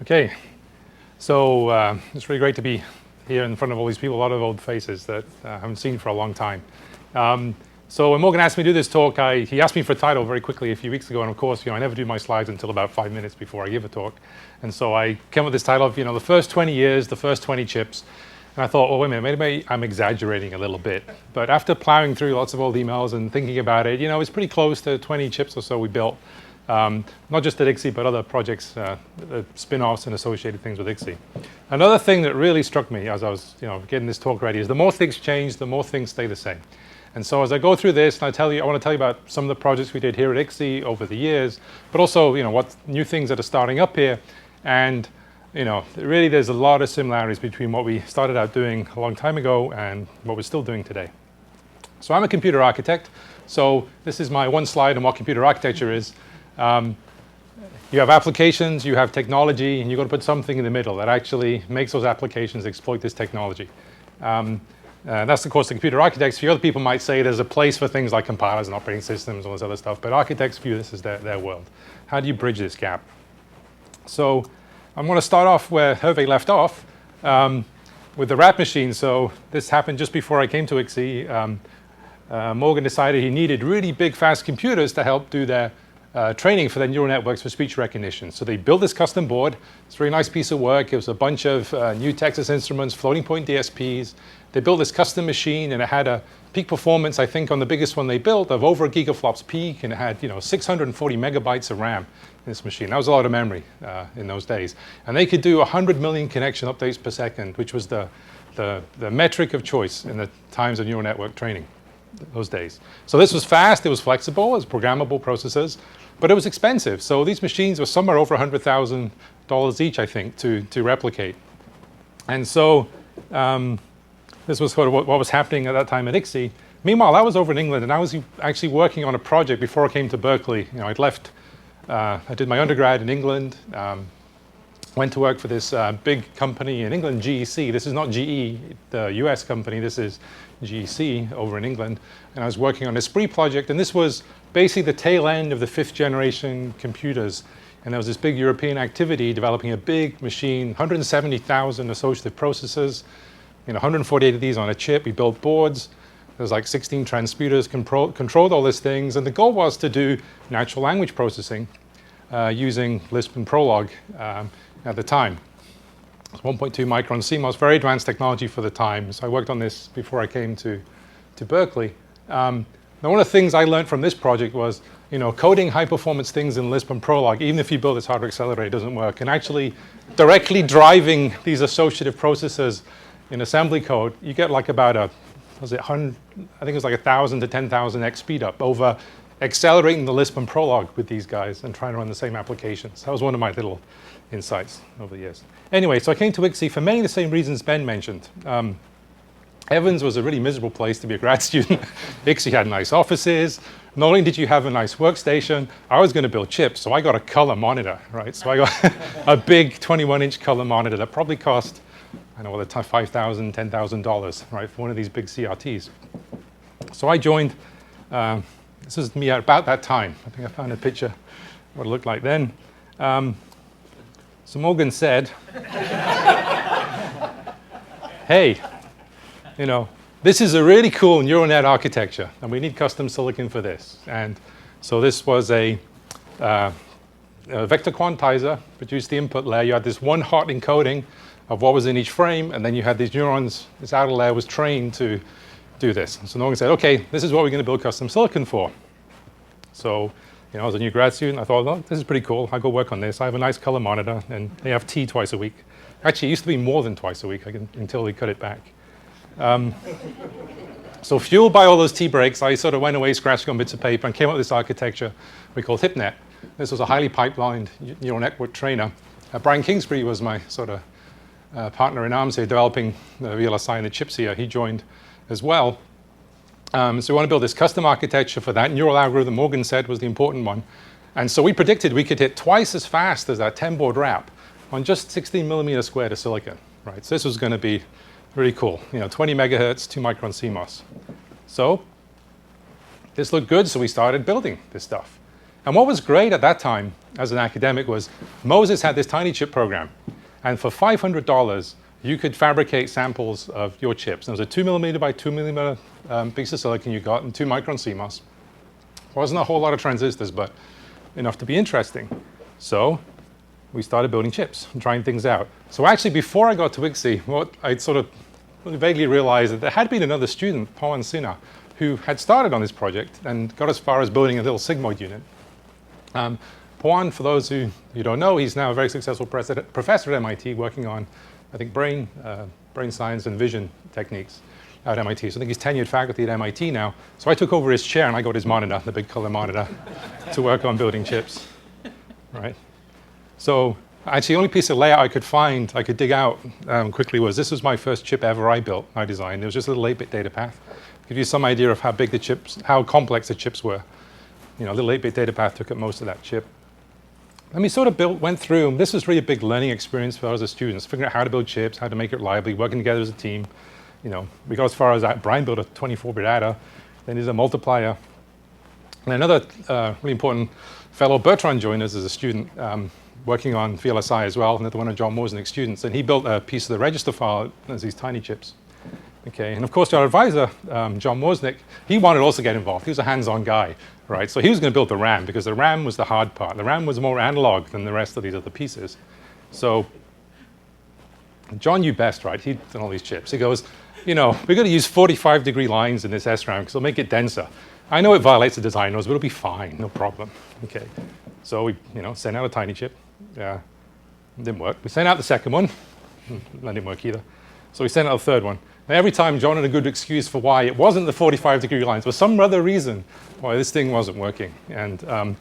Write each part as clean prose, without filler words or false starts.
Okay, so it's really great to be here in front of all these people, a lot of old faces that I haven't seen for a long time. So when Morgan asked me to do this talk, he asked me for a title very quickly a few weeks ago, and of course, I never do my slides until about 5 minutes before I give a talk. And so I came up with this title of, the first 20 years, the first 20 chips. And I thought, well, wait a minute, maybe I'm exaggerating a little bit. But after plowing through lots of old emails and thinking about it, it's pretty close to 20 chips or so we built. Not just at ICSI, but other projects, spin-offs and associated things with ICSI. Another thing that really struck me as I was getting this talk ready is the more things change, the more things stay the same. And so as I go through this, and I want to tell you about some of the projects we did here at ICSI over the years, but also what new things that are starting up here. And really there's a lot of similarities between what we started out doing a long time ago and what we're still doing today. So I'm a computer architect. So this is my one slide on what computer architecture is. You have applications, you have technology, and you've got to put something in the middle that actually makes those applications exploit this technology. That's, of course, the computer architects. A few other people might say there's a place for things like compilers and operating systems and all this other stuff, but architects view this as their world. How do you bridge this gap? So I'm going to start off where Hervé left off with the rat machine. So this happened just before I came to ICSI. Morgan decided he needed really big, fast computers to help do their training for their neural networks for speech recognition. So they built this custom board. It's a very nice piece of work. It was a bunch of new Texas Instruments, floating point DSPs. They built this custom machine, and it had a peak performance, I think, on the biggest one they built of over a gigaflops peak, and it had 640 megabytes of RAM in this machine. That was a lot of memory in those days. And they could do 100 million connection updates per second, which was the metric of choice in the times of neural network training those days. So this was fast, it was flexible, it was programmable processors, but it was expensive. So these machines were somewhere over $100,000 each, I think, to replicate. And so this was sort of what was happening at that time at ICSI. Meanwhile, I was over in England, and I was actually working on a project before I came to Berkeley. I'd left, I did my undergrad in England, went to work for this big company in England, GEC. This is not GE, the US company. This is GEC over in England. And I was working on a Spree project, and this was basically the tail end of the 5th generation computers. And there was this big European activity developing a big machine, 170,000 associative processors, 148 of these on a chip. We built boards. There was like 16 transmitters, controlled all these things. And the goal was to do natural language processing using Lisp and Prolog at the time. It was 1.2 micron CMOS, very advanced technology for the time. So I worked on this before I came to Berkeley. Now, one of the things I learned from this project was, coding high-performance things in Lisp and Prolog, even if you build this hardware accelerator, doesn't work. And actually, directly driving these associative processors in assembly code, you get like about I think it was like 1,000 to 10,000x speed up over accelerating the Lisp and Prolog with these guys and trying to run the same applications. That was one of my little insights over the years. Anyway, so I came to ICSI for many of the same reasons Ben mentioned. Evans was a really miserable place to be a grad student. ICSI had nice offices. Not only did you have a nice workstation, I was going to build chips, so I got a color monitor, right? So I got a big 21-inch color monitor that probably cost, I don't know, at the time, $5,000, $10,000, right, for one of these big CRTs. So I joined, this is me at about that time. I think I found a picture of what it looked like then. So Morgan said, hey, this is a really cool neural net architecture, and we need custom silicon for this. And so this was a vector quantizer, produced the input layer. You had this one hot encoding of what was in each frame, and then you had these neurons. This outer layer was trained to do this. So Morgan said, okay, this is what we're going to build custom silicon for. So as a new grad student, I thought, oh, this is pretty cool. I'll go work on this. I have a nice color monitor, and they have tea twice a week. Actually, it used to be more than twice a week until we cut it back. So fueled by all those tea breaks, I sort of went away scratching on bits of paper and came up with this architecture we called HipNet. This was a highly pipelined neural network trainer. Brian Kingsbury was my sort of partner in arms here, developing the VLSI and the chips here. He joined as well. So we want to build this custom architecture for that. Neural algorithm, Morgan said, was the important one. And so we predicted we could hit twice as fast as that 10-board wrap on just 16 millimeter squared of silicon, right? So this was going to be really cool. 20 megahertz, 2 micron CMOS. So this looked good, so we started building this stuff. And what was great at that time as an academic was Moses had this tiny chip program. And for $500, you could fabricate samples of your chips. And there was a 2 millimeter by 2 millimeter piece of silicon you got and 2 micron CMOS. Wasn't a whole lot of transistors, but enough to be interesting. So we started building chips and trying things out. So actually, before I got to ICSI, what I'd sort of vaguely realized that there had been another student, Pawan Sinha, who had started on this project and got as far as building a little sigmoid unit. Pawan, for those who you don't know, he's now a very successful professor at MIT working on, I think, brain science and vision techniques at MIT. So I think he's tenured faculty at MIT now. So I took over his chair and I got his monitor, the big color monitor, to work on building chips, right? So actually, the only piece of layout I could find, I could dig out quickly was, this was my first chip ever I built, I designed. It was just a little 8-bit data path. Give you some idea of how big the chips, how complex the chips were. You know, a little 8-bit data path took up most of that chip. And we sort of went through, this was really a big learning experience for us as students, figuring out how to build chips, how to make it reliably, working together as a team. You know, we got as far as that. Brian built a 24-bit adder, then there's a multiplier. And another really important fellow, Bertrand, joined us as a student, working on VLSI as well, another one of John Wozniak's students. And he built a piece of the register file as these tiny chips. Okay, and of course, our advisor, John Wozniak, he wanted to also get involved. He was a hands-on guy, right? So he was going to build the RAM, because the RAM was the hard part. The RAM was more analog than the rest of these other pieces. So John knew best, right? He'd done all these chips. He goes, you know, we're going to use 45-degree lines in this SRAM, because it'll make it denser. I know it violates the design rules, but it'll be fine, no problem. Okay, so we, you know, sent out a tiny chip. Yeah, didn't work. We sent out the second one. That didn't work either. So we sent out a third one. And every time, John had a good excuse for why it wasn't the 45-degree lines. There was some other reason why this thing wasn't working. And so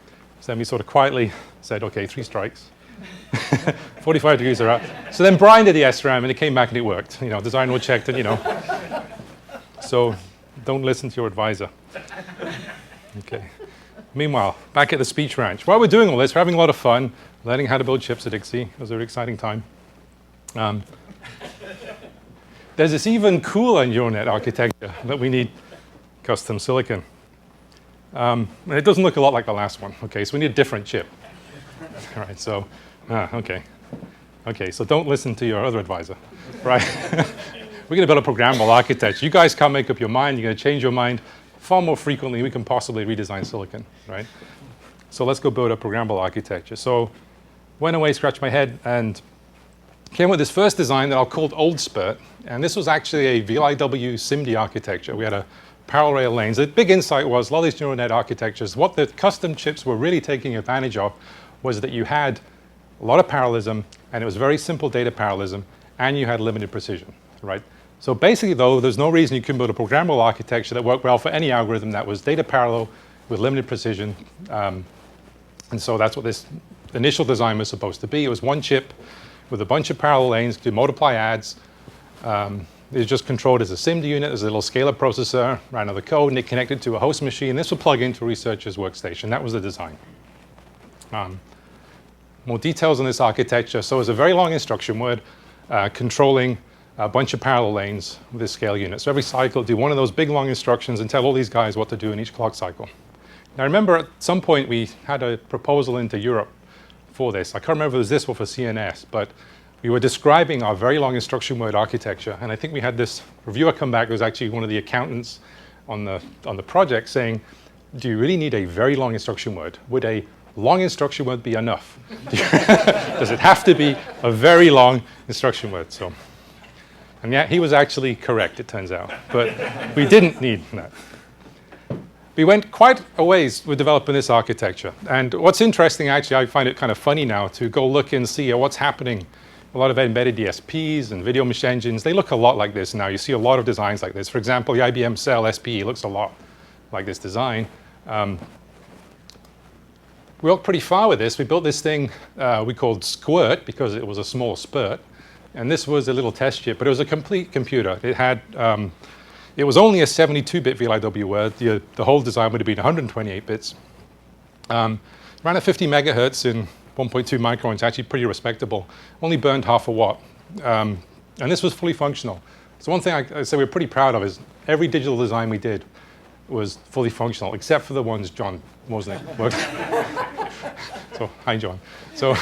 then we sort of quietly said, OK, 3 strikes. 45 degrees are out. So then Brian did the SRAM, and it came back and it worked. You know, design rule checked, and you know. So don't listen to your advisor. OK. Meanwhile, back at the speech ranch. While we're doing all this, we're having a lot of fun, learning how to build chips at ICSI. It was a very exciting time. There's this even cooler neural net architecture that we need custom silicon. And it doesn't look a lot like the last one. OK, so we need a different chip. All right, so, OK. OK, so don't listen to your other advisor, right? We're going to build a programmable architecture. You guys can't make up your mind. You're going to change your mind far more frequently. We can possibly redesign silicon, right? So let's go build a programmable architecture. So went away, scratched my head, and came with this first design that I'll call Old Spurt. And this was actually a VLIW SIMD architecture. We had a parallel rail lanes. The big insight was a lot of these neural net architectures, what the custom chips were really taking advantage of was that you had a lot of parallelism, and it was very simple data parallelism, and you had limited precision, right? So basically, though, there's no reason you couldn't build a programmable architecture that worked well for any algorithm that was data parallel with limited precision. And so that's what this initial design was supposed to be. It was one chip with a bunch of parallel lanes to multiply adds. It was just controlled as a SIMD unit. There's a little scalar processor, ran other code, and it connected to a host machine. This would plug into a researcher's workstation. That was the design. More details on this architecture. So it's a very long instruction word controlling a bunch of parallel lanes with this scale unit. So every cycle, do one of those big long instructions and tell all these guys what to do in each clock cycle. Now remember, at some point, we had a proposal into Europe for this. I can't remember if it was this or for CNS, but we were describing our very long instruction word architecture. And I think we had this reviewer come back, who was actually one of the accountants on the project, saying, do you really need a very long instruction word? Would a long instruction word be enough? Does it have to be a very long instruction word? So, and yeah, he was actually correct, it turns out. But we didn't need that. We went quite a ways with developing this architecture. And what's interesting, actually, I find it kind of funny now to go look and see what's happening. A lot of embedded DSPs and video mesh engines, they look a lot like this now. You see a lot of designs like this. For example, the IBM Cell SPE looks a lot like this design. We went pretty far with this. We built this thing we called Squirt because it was a small spurt. And this was a little test chip, but it was a complete computer. It had, it was only a 72-bit VLIW word. The whole design would have been 128 bits. Ran at 50 megahertz in 1.2 microns, actually pretty respectable. Only burned half a watt. And this was fully functional. So one thing I say we're pretty proud of is every digital design we did was fully functional, except for the ones John Mosnick worked. So, hi, John. So,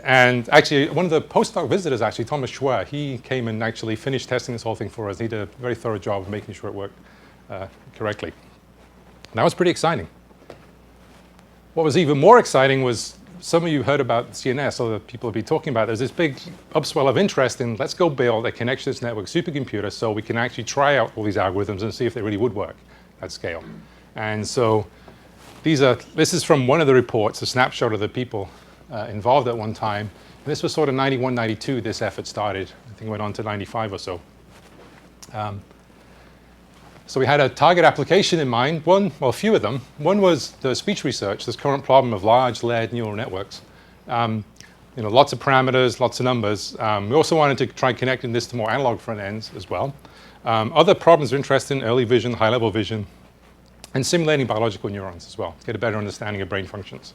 and actually, one of the postdoc visitors, actually, Thomas Schwer, he came and actually finished testing this whole thing for us. He did a very thorough job of making sure it worked correctly. And that was pretty exciting. What was even more exciting was some of you heard about CNS, other people have been talking about. There's this big upswell of interest in let's go build a connectionist network supercomputer so we can actually try out all these algorithms and see if they really would work at scale. And so this is from one of the reports, a snapshot of the people involved at one time. And this was sort of 91, 92, this effort started. I think it went on to 95 or so. So we had a target application in mind, a few of them. One was the speech research, this current problem of large layered neural networks. Lots of parameters, lots of numbers. We also wanted to try connecting this to more analog front ends as well. Other problems of interest in early vision, high-level vision, and simulating biological neurons as well, to get a better understanding of brain functions.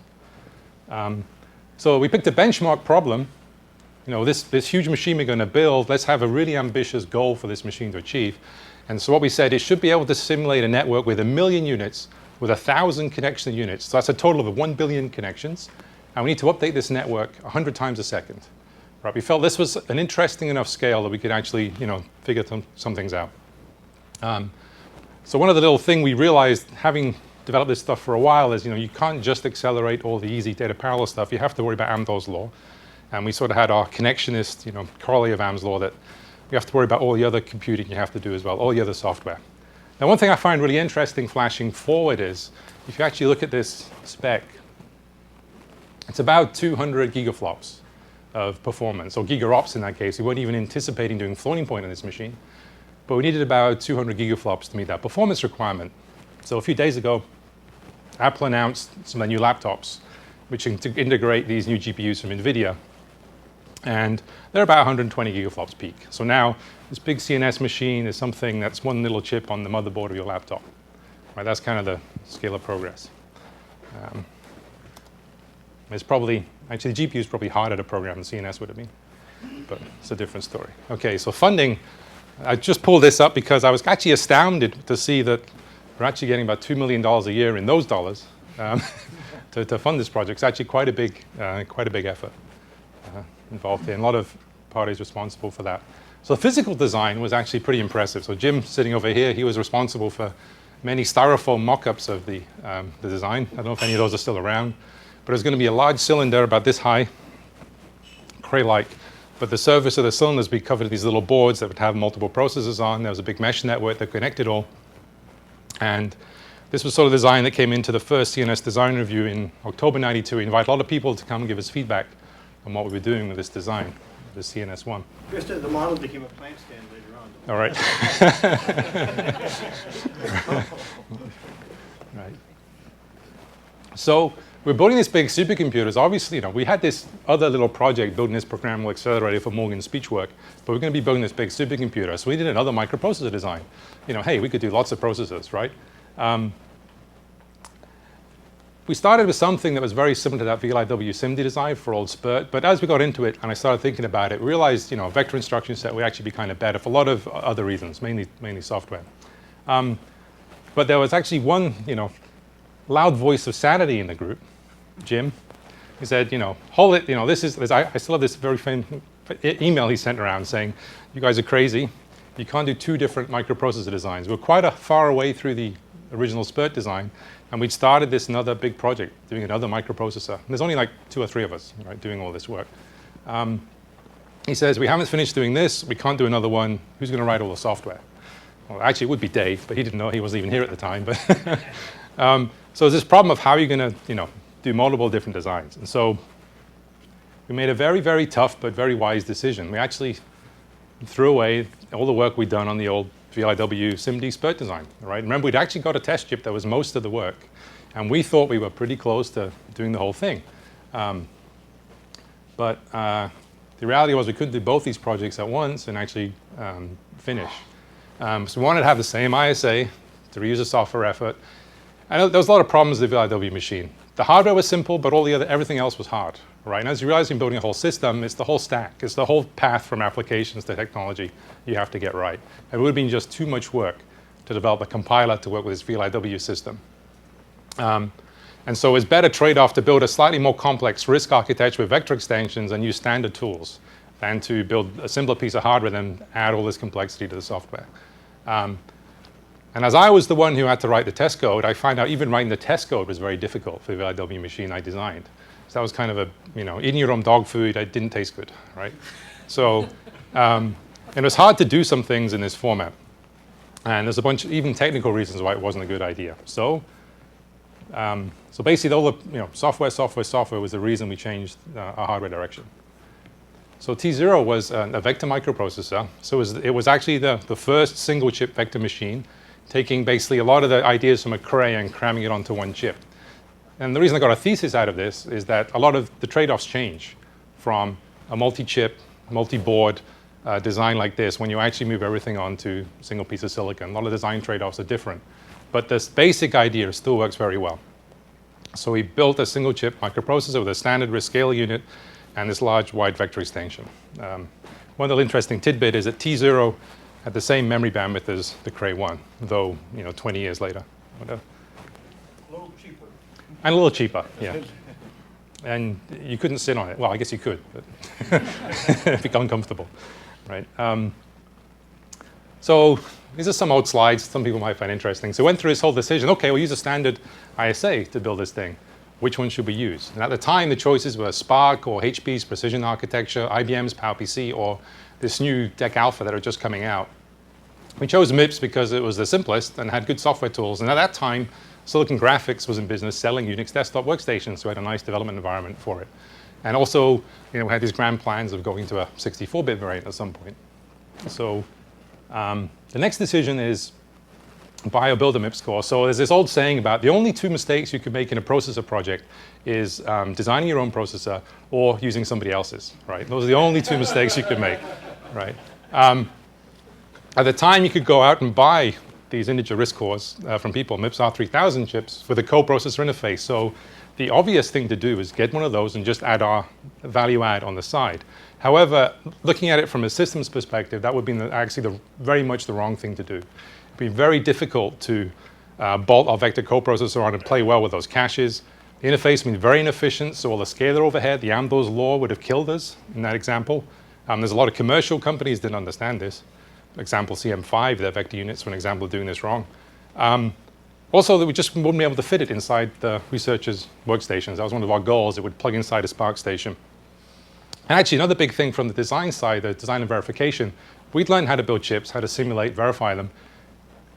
So we picked a benchmark problem. This huge machine we're going to build, let's have a really ambitious goal for this machine to achieve. And so what we said, it should be able to simulate a network with 1 million units, with 1,000 connection units. So that's a total of 1 billion connections. And we need to update this network 100 times a second. Right? We felt this was an interesting enough scale that we could actually, figure some things out. So one of the little things we realized, having developed this stuff for a while, is you can't just accelerate all the easy data parallel stuff. You have to worry about Amdahl's law. And we sort of had our connectionist, corollary of Amdahl's law that you have to worry about all the other computing you have to do as well, all the other software. Now, one thing I find really interesting flashing forward is, if you actually look at this spec, it's about 200 gigaflops of performance, or gigaops in that case. We weren't even anticipating doing floating point on this machine, but we needed about 200 gigaflops to meet that performance requirement. So a few days ago, Apple announced some of their new laptops, which integrate these new GPUs from NVIDIA. And they're about 120 gigaflops peak. So now this big CNS machine is something that's one little chip on the motherboard of your laptop. Right, that's kind of the scale of progress. It's probably, actually the GPU is probably harder to program than CNS would have been, but it's a different story. Okay, so funding, I just pulled this up because I was actually astounded to see that we're actually getting about $2 million a year in those dollars to fund this project. It's actually quite a big effort involved here, and a lot of parties responsible for that. So the physical design was actually pretty impressive. So Jim, sitting over here, he was responsible for many styrofoam mock-ups of the design. I don't know if any of those are still around, but it's going to be a large cylinder about this high, Cray-like, but the surface of the cylinders would be covered with these little boards that would have multiple processors on. There was a big mesh network that connected all. And this was sort of the design that came into the first CNS design review in October 92. We invited a lot of people to come and give us feedback on what we were doing with this design, the CNS1. Krste, the model became a plant stand later on. All right. Right. So we're building these big supercomputers. Obviously, we had this other little project building this programmable accelerator for Morgan's speech work, but we're going to be building this big supercomputer. So we did another microprocessor design. Hey, we could do lots of processors, right? We started with something that was very similar to that VLIW SIMD design for old SPIRT, but as we got into it and I started thinking about it, we realized, vector instruction set would actually be kind of better for a lot of other reasons, mainly software. But there was actually one, loud voice of sanity in the group, Jim. He said, hold it, I still have this very famous email he sent around saying, you guys are crazy. You can't do two different microprocessor designs. We're quite far away through the original SPIRT design, and we'd started this another big project, doing another microprocessor. And there's only like 2 or 3 of us, right, doing all this work. He says, we haven't finished doing this. We can't do another one. Who's going to write all the software? Well, actually, it would be Dave, but he didn't know. He wasn't even here at the time. But so there's this problem of how you're going to, do multiple different designs. And so we made a very, very tough but very wise decision. We actually threw away all the work we'd done on the old VLIW SIMD SPIRT design. Right? Remember, we'd actually got a test chip that was most of the work, and we thought we were pretty close to doing the whole thing. But the reality was we couldn't do both these projects at once and actually finish. So we wanted to have the same ISA to reuse a software effort. And there was a lot of problems with the VLIW machine. The hardware was simple, but everything else was hard. Right? And as you realize in building a whole system, it's the whole stack. It's the whole path from applications to technology you have to get right. And it would have been just too much work to develop a compiler to work with this VLIW system. And so it's better trade-off to build a slightly more complex RISC architecture with vector extensions and use standard tools than to build a simpler piece of hardware and add all this complexity to the software. And as I was the one who had to write the test code, I find out even writing the test code was very difficult for the VLIW machine I designed. So that was kind of a, eating your own dog food. It didn't taste good, right? So and it was hard to do some things in this format. And there's a bunch of even technical reasons why it wasn't a good idea. So basically all the software was the reason we changed our hardware direction. So T0 was a vector microprocessor. So it was actually the first single chip vector machine, taking basically a lot of the ideas from a Krste and cramming it onto one chip. And the reason I got a thesis out of this is that a lot of the trade-offs change from a multi-chip, multi-board design like this when you actually move everything onto a single piece of silicon. A lot of design trade-offs are different. But this basic idea still works very well. So we built a single chip microprocessor with a standard RISC scale unit and this large wide vector extension. One little interesting tidbit is that T0 had the same memory bandwidth as the Krste 1, though 20 years later. A little cheaper. And a little cheaper, yeah. And you couldn't sit on it. Well, I guess you could, but it'd be uncomfortable, right? So these are some old slides some people might find interesting. So we went through this whole decision. Okay, we'll use a standard ISA to build this thing. Which one should we use? And at the time, the choices were Spark or HP's Precision Architecture, IBM's PowerPC, or this new DEC Alpha that are just coming out. We chose MIPS because it was the simplest and had good software tools. And at that time, Silicon Graphics was in business selling Unix desktop workstations, so we had a nice development environment for it. And also, we had these grand plans of going to a 64-bit variant at some point. So the next decision is buy or build a MIPS core. So there's this old saying about the only two mistakes you could make in a processor project is designing your own processor or using somebody else's, right? Those are the only two mistakes you could make, right? At the time, you could go out and buy these integer RISC cores from people, MIPS R3000 chips with a co-processor interface. So the obvious thing to do is get one of those and just add our value add on the side. However, looking at it from a systems perspective, that would be actually very much the wrong thing to do. It'd be very difficult to bolt our vector coprocessor on and play well with those caches. The interface would be very inefficient, so all the scalar overhead, the Amdahl's law would have killed us in that example. There's a lot of commercial companies that didn't understand this. For example, CM5, their vector units were an example of doing this wrong. Also, that we just wouldn't be able to fit it inside the researchers' workstations. That was one of our goals. It would plug inside a Spark station. And actually, another big thing from the design side, the design and verification, we'd learned how to build chips, how to simulate, verify them.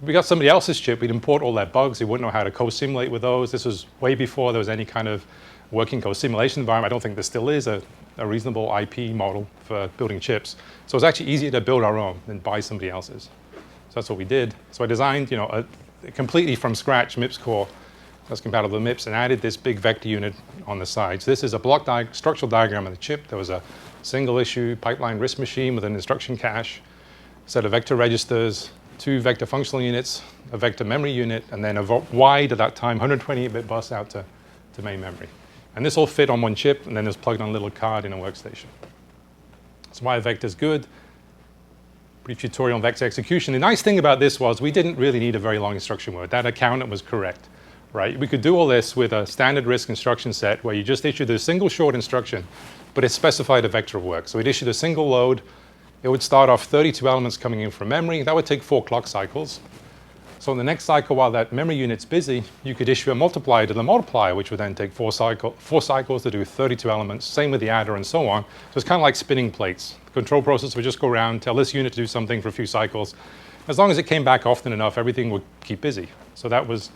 We got somebody else's chip, we'd import all their bugs, they wouldn't know how to co-simulate with those. This was way before there was any kind of working co-simulation environment. I don't think there still is a reasonable IP model for building chips. So it's actually easier to build our own than buy somebody else's. So that's what we did. So I designed, a completely from scratch MIPS core that's compatible with MIPS and added this big vector unit on the side. So this is a block structural diagram of the chip. There was a single issue pipeline RISC machine with an instruction cache, a set of vector registers, 2 vector functional units, a vector memory unit, and then a wide, at that time, 128-bit bus out to main memory. And this all fit on one chip, and then it's plugged on a little card in a workstation. That's why vector's good. Brief tutorial on vector execution. The nice thing about this was we didn't really need a very long instruction word. That accountant was correct, right? We could do all this with a standard RISC instruction set where you just issued a single short instruction, but it specified a vector of work. So it issued a single load. It would start off 32 elements coming in from memory. That would take 4 clock cycles. So in the next cycle, while that memory unit's busy, you could issue a multiplier to the multiplier, which would then take 4 cycles to do 32 elements. Same with the adder and so on. So it's kind of like spinning plates. The control processor would just go around, tell this unit to do something for a few cycles. As long as it came back often enough, everything would keep busy. So that was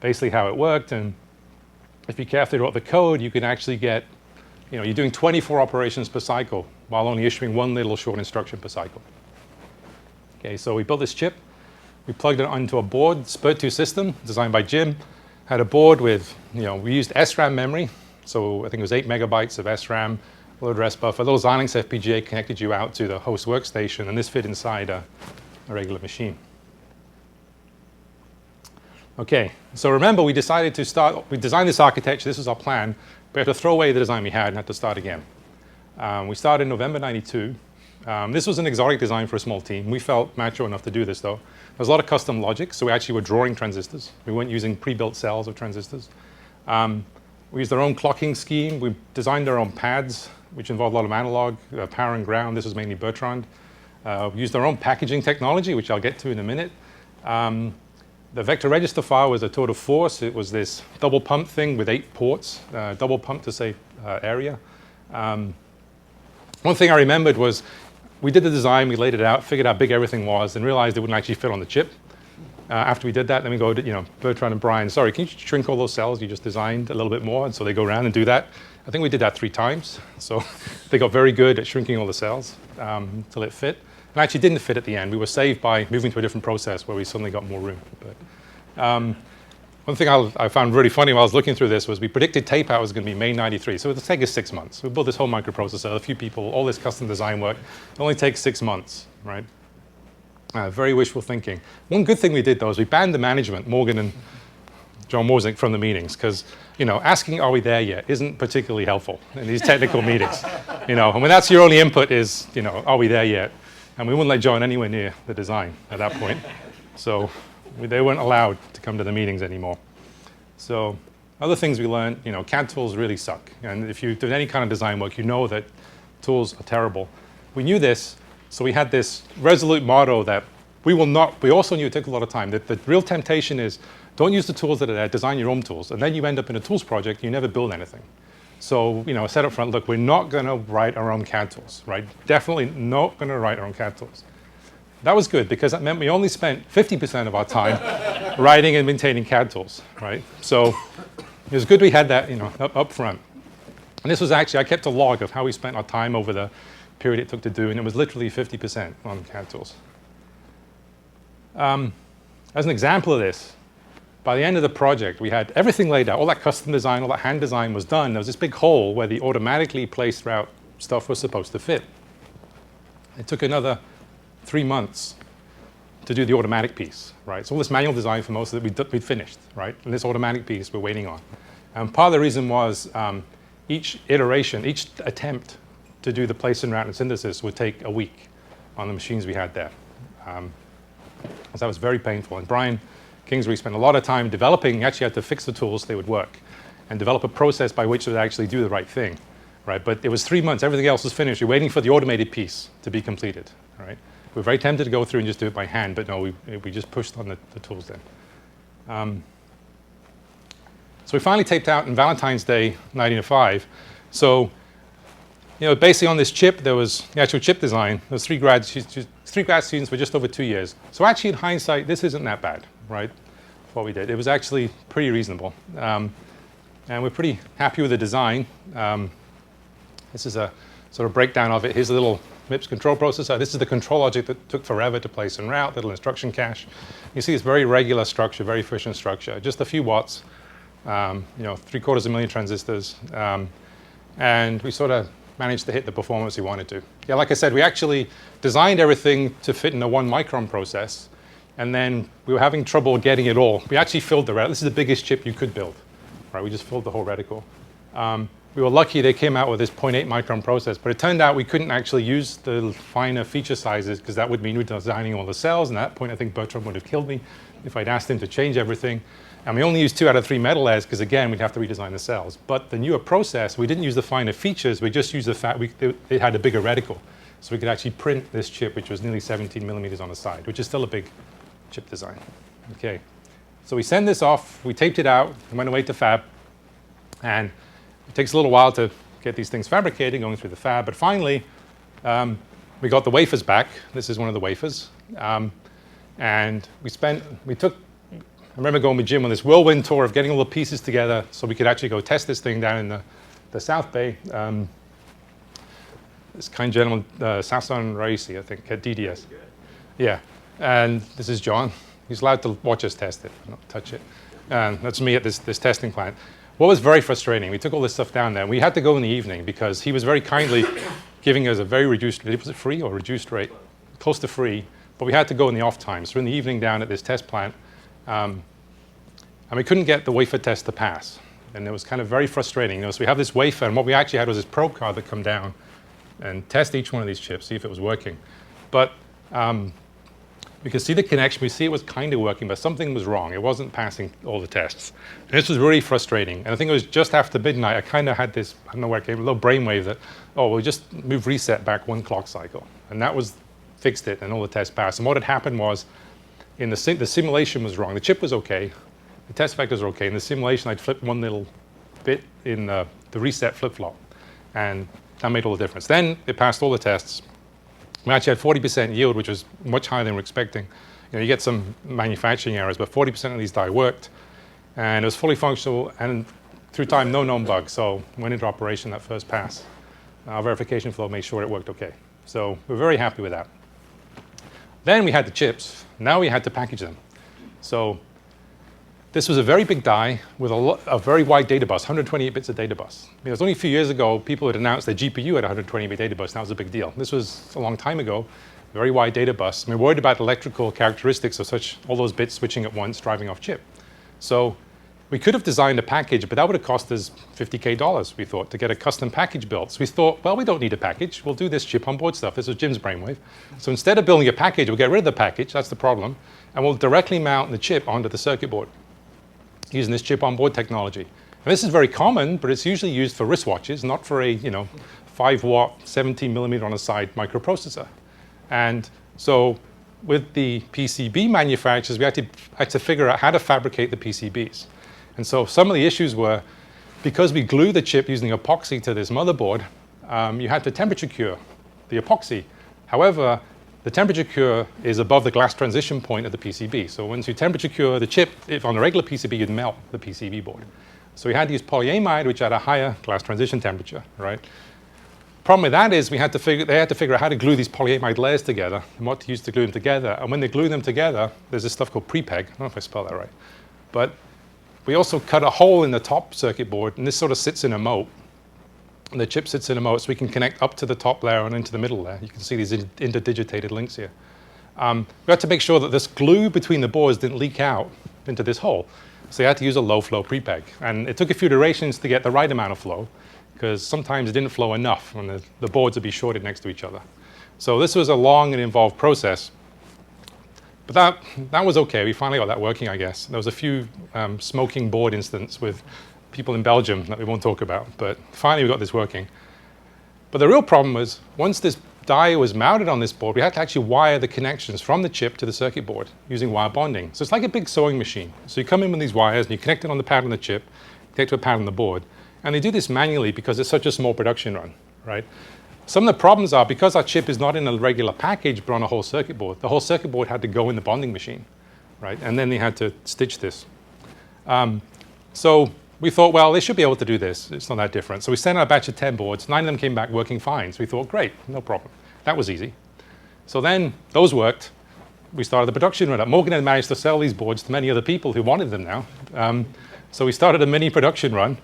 basically how it worked. And if you carefully wrote the code, you could actually get, you're doing 24 operations per cycle while only issuing 1 little short instruction per cycle. Okay, so we built this chip. We plugged it onto a board, SPIRT2 system, designed by Jim. Had a board with, we used SRAM memory. So I think it was 8 megabytes of SRAM, load address buffer. A little Xilinx FPGA connected you out to the host workstation, and this fit inside a regular machine. Okay, so remember we designed this architecture, this was our plan. We had to throw away the design we had and had to start again. We started in November 92. This was an exotic design for a small team. We felt macho enough to do this, though. There was a lot of custom logic, so we actually were drawing transistors. We weren't using pre-built cells of transistors. We used our own clocking scheme. We designed our own pads, which involved a lot of analog, power and ground. This was mainly Bertrand. We used our own packaging technology, which I'll get to in a minute. The vector register file was a total force. It was this double pump thing with 8 ports, double pump to save area. One thing I remembered was we did the design, we laid it out, figured out how big everything was, and realized it wouldn't actually fit on the chip. After we did that, then we go to Bertrand and Brian, sorry, can you shrink all those cells you just designed a little bit more? And so they go around and do that. I think we did that 3 times. So they got very good at shrinking all the cells till it fit. And actually didn't fit at the end. We were saved by moving to a different process where we suddenly got more room. But one thing I found really funny while I was looking through this was we predicted tape out was going to be May 93. So it would take us 6 months. We built this whole microprocessor, a few people, all this custom design work. It only takes 6 months, right? Very wishful thinking. One good thing we did, though, is we banned the management, Morgan and John Morzik, from the meetings, because asking "Are we there yet?" isn't particularly helpful in these technical meetings. And when that's your only input is, "Are we there yet?" And we wouldn't let John anywhere near the design at that point, so they weren't allowed to come to the meetings anymore. So other things we learned, CAD tools really suck, and if you do any kind of design work, you know that tools are terrible. We knew this. So we had this resolute motto that we also knew it took a lot of time, that the real temptation is don't use the tools that are there, design your own tools. And then you end up in a tools project, you never build anything. So, I said up front, look, we're not going to write our own CAD tools, right? Definitely not going to write our own CAD tools. That was good because that meant we only spent 50% of our time writing and maintaining CAD tools, right? So it was good we had that, up front. And this was actually, I kept a log of how we spent our time over the period it took to do, and it was literally 50% on CAD tools. As an example of this, by the end of the project, we had everything laid out. All that custom design, all that hand design was done. There was this big hole where the automatically placed route stuff was supposed to fit. It took another 3 months to do the automatic piece, right? So all this manual design for most of it we'd finished, right? And this automatic piece we're waiting on. And part of the reason was each iteration, each attempt to do the place and route and synthesis would take a week on the machines we had there. So that was very painful. And Brian Kingsbury spent a lot of time developing, actually had to fix the tools so they would work, and develop a process by which it would actually do the right thing, right? But it was 3 months, everything else was finished. You're waiting for the automated piece to be completed, right? We were very tempted to go through and just do it by hand, but no, we just pushed on the tools then. So we finally taped out on Valentine's Day, 1905. So basically on this chip, there was the actual chip design. There was 3 grad students for just over 2 years. So actually, in hindsight, this isn't that bad, right? What we did. It was actually pretty reasonable. And we're pretty happy with the design. This is a sort of breakdown of it. Here's a little MIPS control processor. This is the control logic that took forever to place and route, little instruction cache. You see this very regular structure, very efficient structure. Just a few watts, 750,000 transistors. And we sort of managed to hit the performance we wanted to. Yeah, like I said, we actually designed everything to fit in a 1 micron process, and then we were having trouble getting it all. We actually filled the reticle. This is the biggest chip you could build, right? We just filled the whole reticle. We were lucky they came out with this 0.8 micron process, but it turned out we couldn't actually use the finer feature sizes because that would mean we're designing all the cells, and at that point I think Bertrand would have killed me if I'd asked him to change everything. And we only used 2 out of 3 metal layers because, again, we'd have to redesign the cells. But the newer process, we didn't use the finer features. We just used the fact it had a bigger reticle. So we could actually print this chip, which was nearly 17 millimeters on the side, which is still a big chip design. Okay. So we send this off. We taped it out and went away to fab. And it takes a little while to get these things fabricated, going through the fab. But finally, we got the wafers back. This is one of the wafers. And I remember going with Jim on this whirlwind tour of getting all the pieces together so we could actually go test this thing down in the South Bay. This kind gentleman, Sasson Raisi, I think, at DDS. Yeah, and this is John. He's allowed to watch us test it, not touch it. And that's me at this testing plant. What was very frustrating, we took all this stuff down there, and we had to go in the evening because he was very kindly giving us a very reduced rate. Was it free or reduced rate? Close to free, but we had to go in the off time. So in the evening down at this test plant, and we couldn't get the wafer test to pass. And it was kind of very frustrating. So we have this wafer, and what we actually had was this probe card that come down and test each one of these chips, see if it was working. But we could see the connection. We see it was kind of working, but something was wrong. It wasn't passing all the tests. And this was really frustrating. And I think it was just after midnight, I kind of had this, I don't know where it came, a little brainwave that, oh, we'll just move reset back one clock cycle. And that fixed it, and all the tests passed. And what had happened was, the simulation was wrong. The chip was okay. The test vectors were okay. In the simulation, I'd flipped one little bit in the reset flip-flop. And that made all the difference. Then it passed all the tests. We actually had 40% yield, which was much higher than we were expecting. You get some manufacturing errors, but 40% of these die worked. And it was fully functional, and through time, no known bugs. So went into operation that first pass. Our verification flow made sure it worked okay. So we're very happy with that. Then we had the chips. Now we had to package them. So this was a very big die with a very wide data bus, 128 bits of data bus. It was only a few years ago people had announced their GPU had a 128-bit data bus, and that was a big deal. This was a long time ago, very wide data bus. We're worried about electrical characteristics of all those bits switching at once, driving off chip. So we could have designed a package, but that would have cost us $50K, we thought, to get a custom package built. So we thought, well, we don't need a package. We'll do this chip on board stuff. This was Jim's brainwave. So instead of building a package, we'll get rid of the package. That's the problem. And we'll directly mount the chip onto the circuit board using this chip on board technology. And this is very common, but it's usually used for wristwatches, not for a 5-watt, 17mm on the side microprocessor. And so with the PCB manufacturers, we had to figure out how to fabricate the PCBs. And so some of the issues were, because we glue the chip using epoxy to this motherboard, you had to temperature cure the epoxy. However, the temperature cure is above the glass transition point of the PCB. So once you temperature cure the chip, if on a regular PCB, you'd melt the PCB board. So we had to use polyamide, which had a higher glass transition temperature, right? Problem with that is they had to figure out how to glue these polyamide layers together and what to use to glue them together. And when they glue them together, there's this stuff called prepeg. I don't know if I spelled that right. But we also cut a hole in the top circuit board, and this sort of sits in a moat. And the chip sits in a moat, so we can connect up to the top layer and into the middle layer. You can see these interdigitated links here. We had to make sure that this glue between the boards didn't leak out into this hole. So you had to use a low-flow prepeg. And it took a few iterations to get the right amount of flow, because sometimes it didn't flow enough when the boards would be shorted next to each other. So this was a long and involved process. But that was okay. We finally got that working, I guess. There was a few smoking board incidents with people in Belgium that we won't talk about, but finally we got this working. But the real problem was, once this die was mounted on this board, we had to actually wire the connections from the chip to the circuit board using wire bonding. So it's like a big sewing machine. So you come in with these wires and you connect it on the pad on the chip, connect to a pad on the board, and they do this manually because it's such a small production run, right? Some of the problems are, because our chip is not in a regular package but on a whole circuit board, the whole circuit board had to go in the bonding machine, right? And then they had to stitch this. So we thought, well, they should be able to do this. It's not that different. So we sent out a batch of 10 boards. 9 of them came back working fine. So we thought, great, no problem. That was easy. So then those worked. We started the production run up. Morgan had managed to sell these boards to many other people who wanted them now. So we started a mini production run.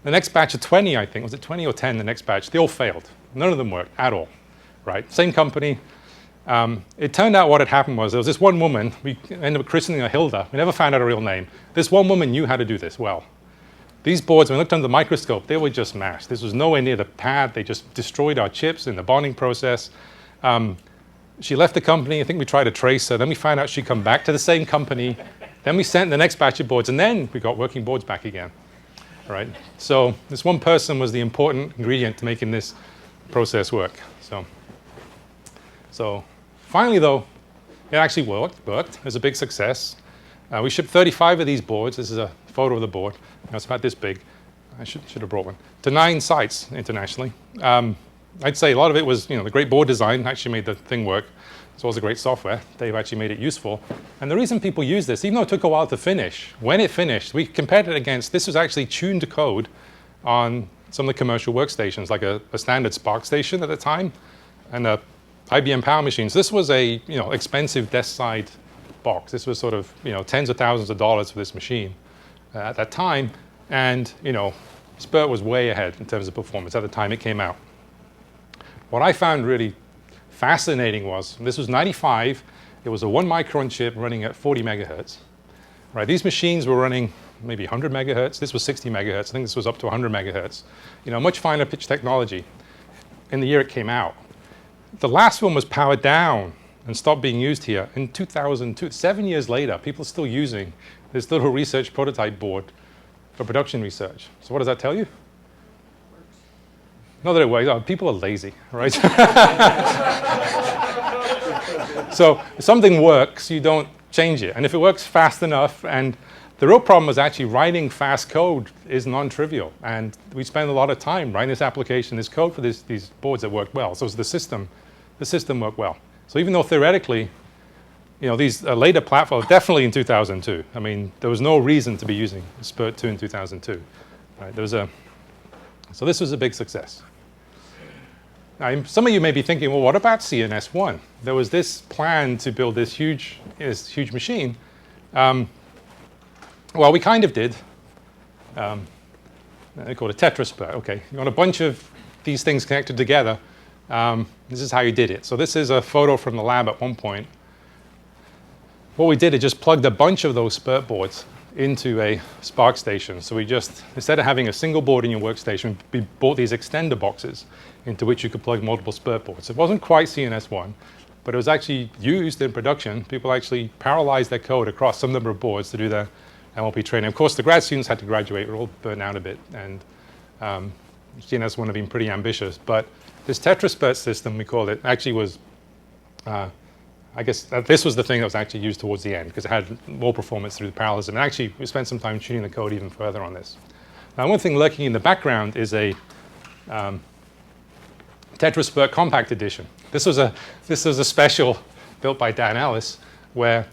The next batch of 20, I think, was it 20 or 10, the next batch, they all failed. None of them worked at all, right? Same company. It turned out what had happened was there was this one woman, we ended up christening her Hilda. We never found out her real name. This one woman knew how to do this well. These boards, when we looked under the microscope, they were just mashed. This was nowhere near the pad. They just destroyed our chips in the bonding process. She left the company. I think we tried to trace her. Then we found out she'd come back to the same company. Then we sent the next batch of boards, and then we got working boards back again. Right? So this one person was the important ingredient to making this process work. So finally, though, it actually worked. It was a big success. We shipped 35 of these boards. This is a photo of the board. It's about this big. I should have brought one. To 9 sites internationally. I'd say a lot of it was, the great board design actually made the thing work. It's also great software. They've actually made it useful. And the reason people use this, even though it took a while to finish, when it finished, we compared it against, this was actually tuned code on some of the commercial workstations, like a standard Spark station at the time, and a IBM Power machines. This was a expensive desk side box. This was sort of tens of thousands of dollars for this machine at that time, and Spurt was way ahead in terms of performance at the time it came out. What I found really fascinating was, this was 95, it was a 1 micron chip running at 40 megahertz. Right, these machines were running maybe 100 megahertz. This was 60 megahertz. I think this was up to 100 megahertz. Much finer pitch technology. in the year it came out. The last one was powered down and stopped being used here in 2002. 7 years later, people are still using this little research prototype board for production research. So what does that tell you? Not that it works. Oh, people are lazy, right? So if something works, you don't change it. And if it works fast enough, and the real problem is actually writing fast code is non-trivial. And we spend a lot of time writing this application, this code for these boards that work well. So the system worked well. So even though theoretically, these later platforms, definitely in 2002. I mean, there was no reason to be using SPIRT 2 in 2002. Right? So this was a big success. Now, some of you may be thinking, well, what about CNS1? There was this plan to build this huge machine. Well, we kind of did. They call it a tetraspurt. Okay, you want a bunch of these things connected together. This is how you did it. So this is a photo from the lab at one point. What we did is just plugged a bunch of those SPIRT boards into a Spark station. So we just, instead of having a single board in your workstation, we bought these extender boxes into which you could plug multiple SPIRT boards. It wasn't quite CNS1, but it was actually used in production. People actually parallelized their code across some number of boards to do their MLP training. Of course, the grad students had to graduate. We're all burnt out a bit, and CNS1 would have been pretty ambitious. But this tetraspurt system, we called it, actually was, I guess this was the thing that was actually used towards the end because it had more performance through the parallelism. And actually, we spent some time tuning the code even further on this. Now, one thing lurking in the background is a tetraspurt compact edition. This was a special built by Dan Ellis where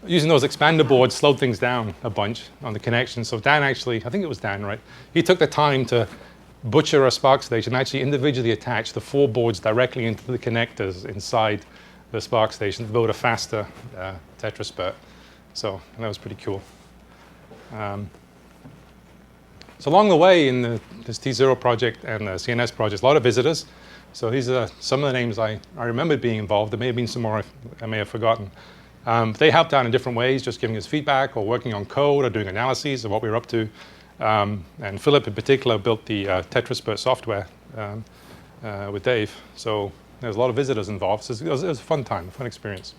using those expander boards slowed things down a bunch on the connection. So Dan actually, I think it was Dan, right? He took the time to butcher a Spark station and actually individually attach the 4 boards directly into the connectors inside the Spark station to build a faster tetraspurt. So that was pretty cool. So along the way in this T0 project and the CNS project, a lot of visitors. So these are some of the names I remembered being involved. There may have been some more I may have forgotten. They helped out in different ways, just giving us feedback or working on code or doing analyses of what we were up to. And Philip in particular built the tetraspurt software with Dave. So there's a lot of visitors involved. So it was a fun time, a fun experience.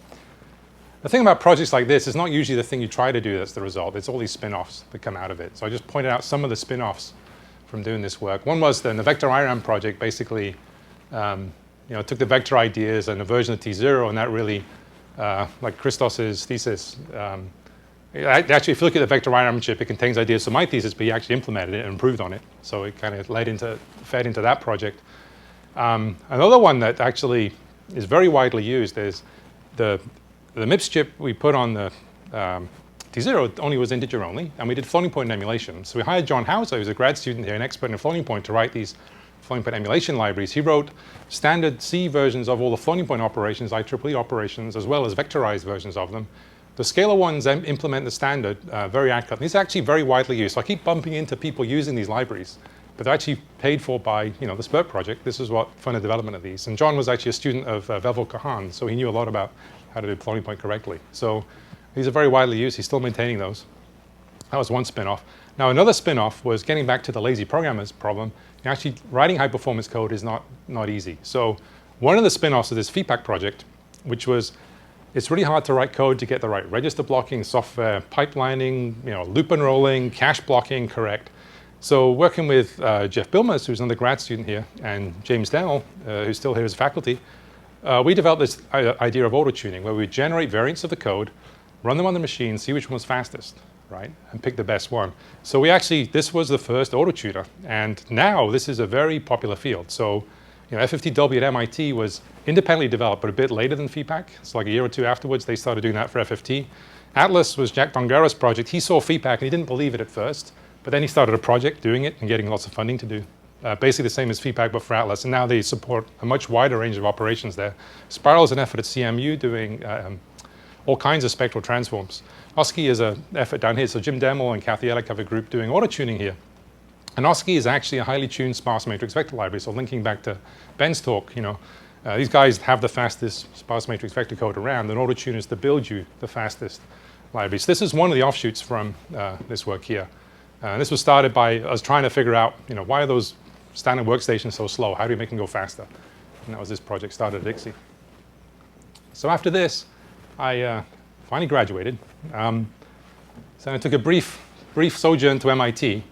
The thing about projects like this is not usually the thing you try to do that's the result. It's all these spin-offs that come out of it. So I just pointed out some of the spin-offs from doing this work. One was the vector IRAM project basically took the vector ideas and a version of T0, and that really, like Krste's thesis, actually, if you look at the vector IRAM chip, it contains ideas from my thesis, but he actually implemented it and improved on it. So it kind of fed into that project. Another one that actually is very widely used is the MIPS chip we put on the T0 only was integer only, and we did floating point emulation. So we hired John Hauser, who's a grad student here, an expert in floating point, to write these floating point emulation libraries. He wrote standard C versions of all the floating point operations, IEEE operations, as well as vectorized versions of them. The scalar ones implement the standard very accurately. These are actually very widely used. So I keep bumping into people using these libraries, but they're actually paid for by the SPIRT project. This is what funded development of these. And John was actually a student of Velvo Kahan, so he knew a lot about how to do floating point correctly. So these are very widely used. He's still maintaining those. That was one spin-off. Now another spin-off was getting back to the lazy programmers problem. Actually, writing high-performance code is not easy. So one of the spin-offs of this FEPAC project, which was, it's really hard to write code to get the right register blocking, software pipelining, loop unrolling, cache blocking correct. So working with Jeff Bilmes, who's another grad student here, and James Dennell, who's still here as faculty, we developed this idea of auto-tuning, where we generate variants of the code, run them on the machine, see which one's fastest, right, and pick the best one. So this was the first auto-tuner, and now this is a very popular field. So FFTW at MIT was independently developed, but a bit later than FEPAC. So like a year or two afterwards, they started doing that for FFT. Atlas was Jack Dongaro's project. He saw FEPAC, and he didn't believe it at first, but then he started a project doing it and getting lots of funding to do. Basically the same as FEPAC, but for Atlas, and now they support a much wider range of operations there. Spiral is an effort at CMU doing all kinds of spectral transforms. OSCE is an effort down here, so Jim Demmel and Kathy Ellick have a group doing auto-tuning here. And OSCE is actually a highly tuned sparse matrix vector library, so linking back to Ben's talk, these guys have the fastest sparse matrix vector code around, and auto-tune is to build you the fastest library. So this is one of the offshoots from this work here. This was started by us trying to figure out, why are those standard workstations so slow? How do we make them go faster? And that was this project started at ICSI. So after this, I finally graduated. So I took a brief sojourn to MIT.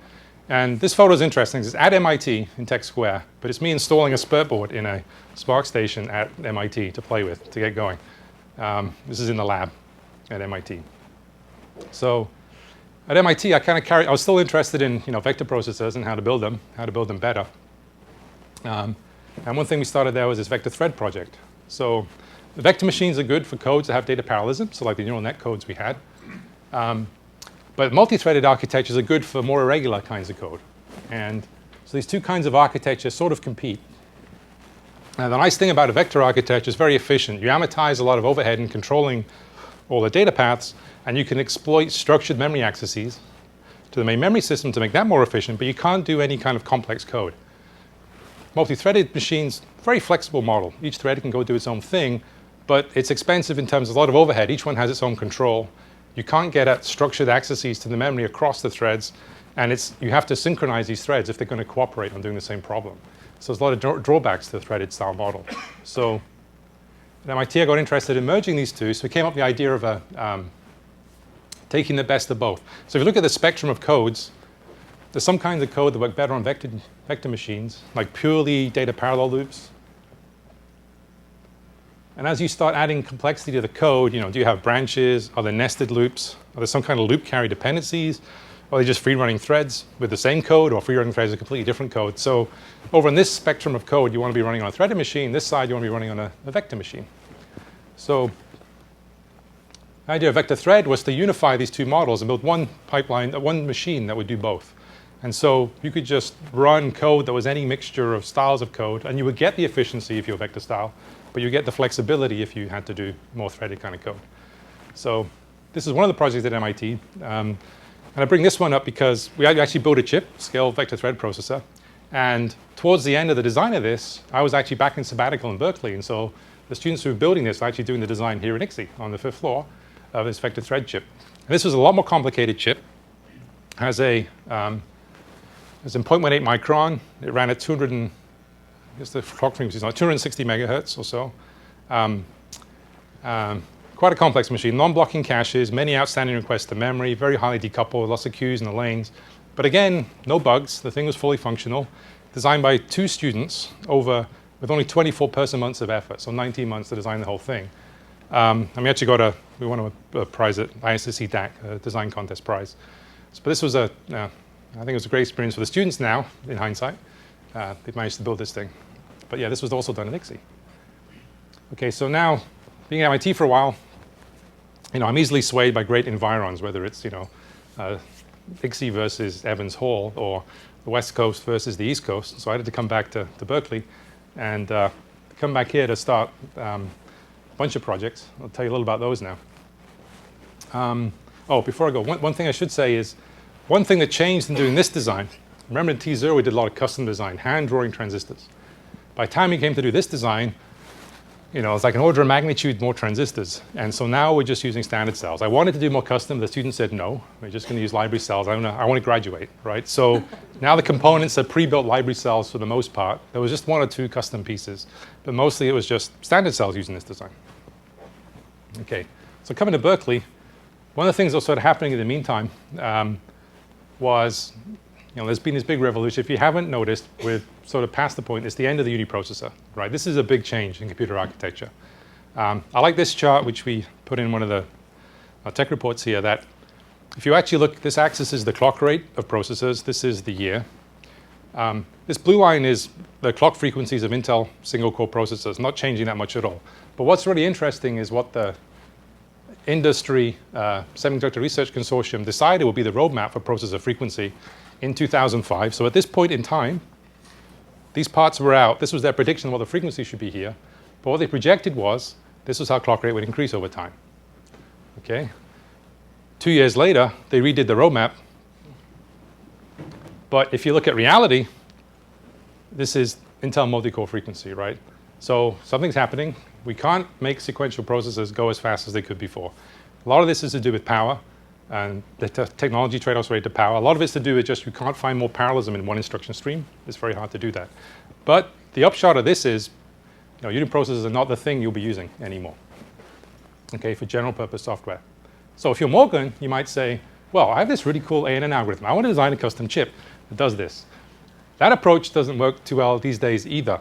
And this photo is interesting. It's at MIT in Tech Square, but it's me installing a SPERT board in a Spark station at MIT to play with, to get going. This is in the lab at MIT. So at MIT, I was still interested in vector processors and how to build them better. And one thing we started there was this vector thread project. So the vector machines are good for codes that have data parallelism, so like the neural net codes we had. But multi-threaded architectures are good for more irregular kinds of code. And so these two kinds of architecture sort of compete. Now, the nice thing about a vector architecture is very efficient. You amortize a lot of overhead in controlling all the data paths, and you can exploit structured memory accesses to the main memory system to make that more efficient, but you can't do any kind of complex code. Multi-threaded machines, very flexible model. Each thread can go do its own thing, but it's expensive in terms of a lot of overhead. Each one has its own control. You can't get at structured accesses to the memory across the threads, and you have to synchronize these threads if they're going to cooperate on doing the same problem. So there's a lot of drawbacks to the threaded style model. So at MIT, I got interested in merging these two, so we came up with the idea of taking the best of both. So if you look at the spectrum of codes, there's some kinds of code that work better on vector machines, like purely data parallel loops. And as you start adding complexity to the code, do you have branches? Are there nested loops? Are there some kind of loop carry dependencies? Or are they just free-running threads with the same code, or free-running threads with completely different code? So over in this spectrum of code, you want to be running on a threaded machine. This side, you want to be running on a vector machine. So the idea of vector thread was to unify these two models and build one pipeline, one machine that would do both. And so you could just run code that was any mixture of styles of code, and you would get the efficiency if you're vector style, but you get the flexibility if you had to do more threaded kind of code. So this is one of the projects at MIT. And I bring this one up because we actually built a chip, scale vector thread processor. And towards the end of the design of this, I was actually back in sabbatical in Berkeley. And so the students who were building this are actually doing the design here in ICSI on the 5th floor of this vector thread chip. And this was a lot more complicated chip. Has a 0.18 micron. It ran at 200 and I guess the clock frequency is like 260 megahertz or so. Quite a complex machine, non-blocking caches, many outstanding requests to memory, very highly decoupled, lots of queues in the lanes. But again, no bugs. The thing was fully functional, designed by 2 students with only 24 person months of effort, so 19 months to design the whole thing. And we actually we won a prize at ICSI DAC, a design contest prize. So, but this was I think it was a great experience for the students now, in hindsight. They've managed to build this thing. But yeah, this was also done at ICSI. Okay, so now, being at MIT for a while, I'm easily swayed by great environs, whether it's, ICSI versus Evans Hall, or the West Coast versus the East Coast. So I had to come back to Berkeley and come back here to start a bunch of projects. I'll tell you a little about those now. Before I go, one thing I should say is, one thing that changed in doing this design, remember in T0 we did a lot of custom design, hand-drawing transistors. By the time we came to do this design, it's like an order of magnitude more transistors. And so now we're just using standard cells. I wanted to do more custom. The students said, no, we're just going to use library cells. I want to graduate, right? So now the components are pre-built library cells for the most part. There was just 1 or 2 custom pieces. But mostly it was just standard cells using this design. Okay, so coming to Berkeley, one of the things that was sort of happening in the meantime was, there's been this big revolution. If you haven't noticed, we're sort of past the point. It's the end of the Uniprocessor, right? This is a big change in computer architecture. I like this chart, which we put in one of the tech reports here, that if you actually look, this axis is the clock rate of processors. This is the year. This blue line is the clock frequencies of Intel single-core processors, not changing that much at all. But what's really interesting is what the industry semiconductor research consortium decided would be the roadmap for processor frequency in 2005. So at this point in time, these parts were out. This was their prediction of what the frequency should be here. But what they projected was, this was how clock rate would increase over time. Okay? 2 years later, they redid the roadmap. But if you look at reality, this is Intel multi-core frequency, right? So something's happening. We can't make sequential processors go as fast as they could before. A lot of this is to do with power. and the technology trade-offs related to power. A lot of it's to do with just you can't find more parallelism in one instruction stream. It's very hard to do that. But the upshot of this is, uniprocessors are not the thing you'll be using anymore, okay, for general purpose software. So if you're Morgan, you might say, well, I have this really cool ANN algorithm. I want to design a custom chip that does this. That approach doesn't work too well these days either.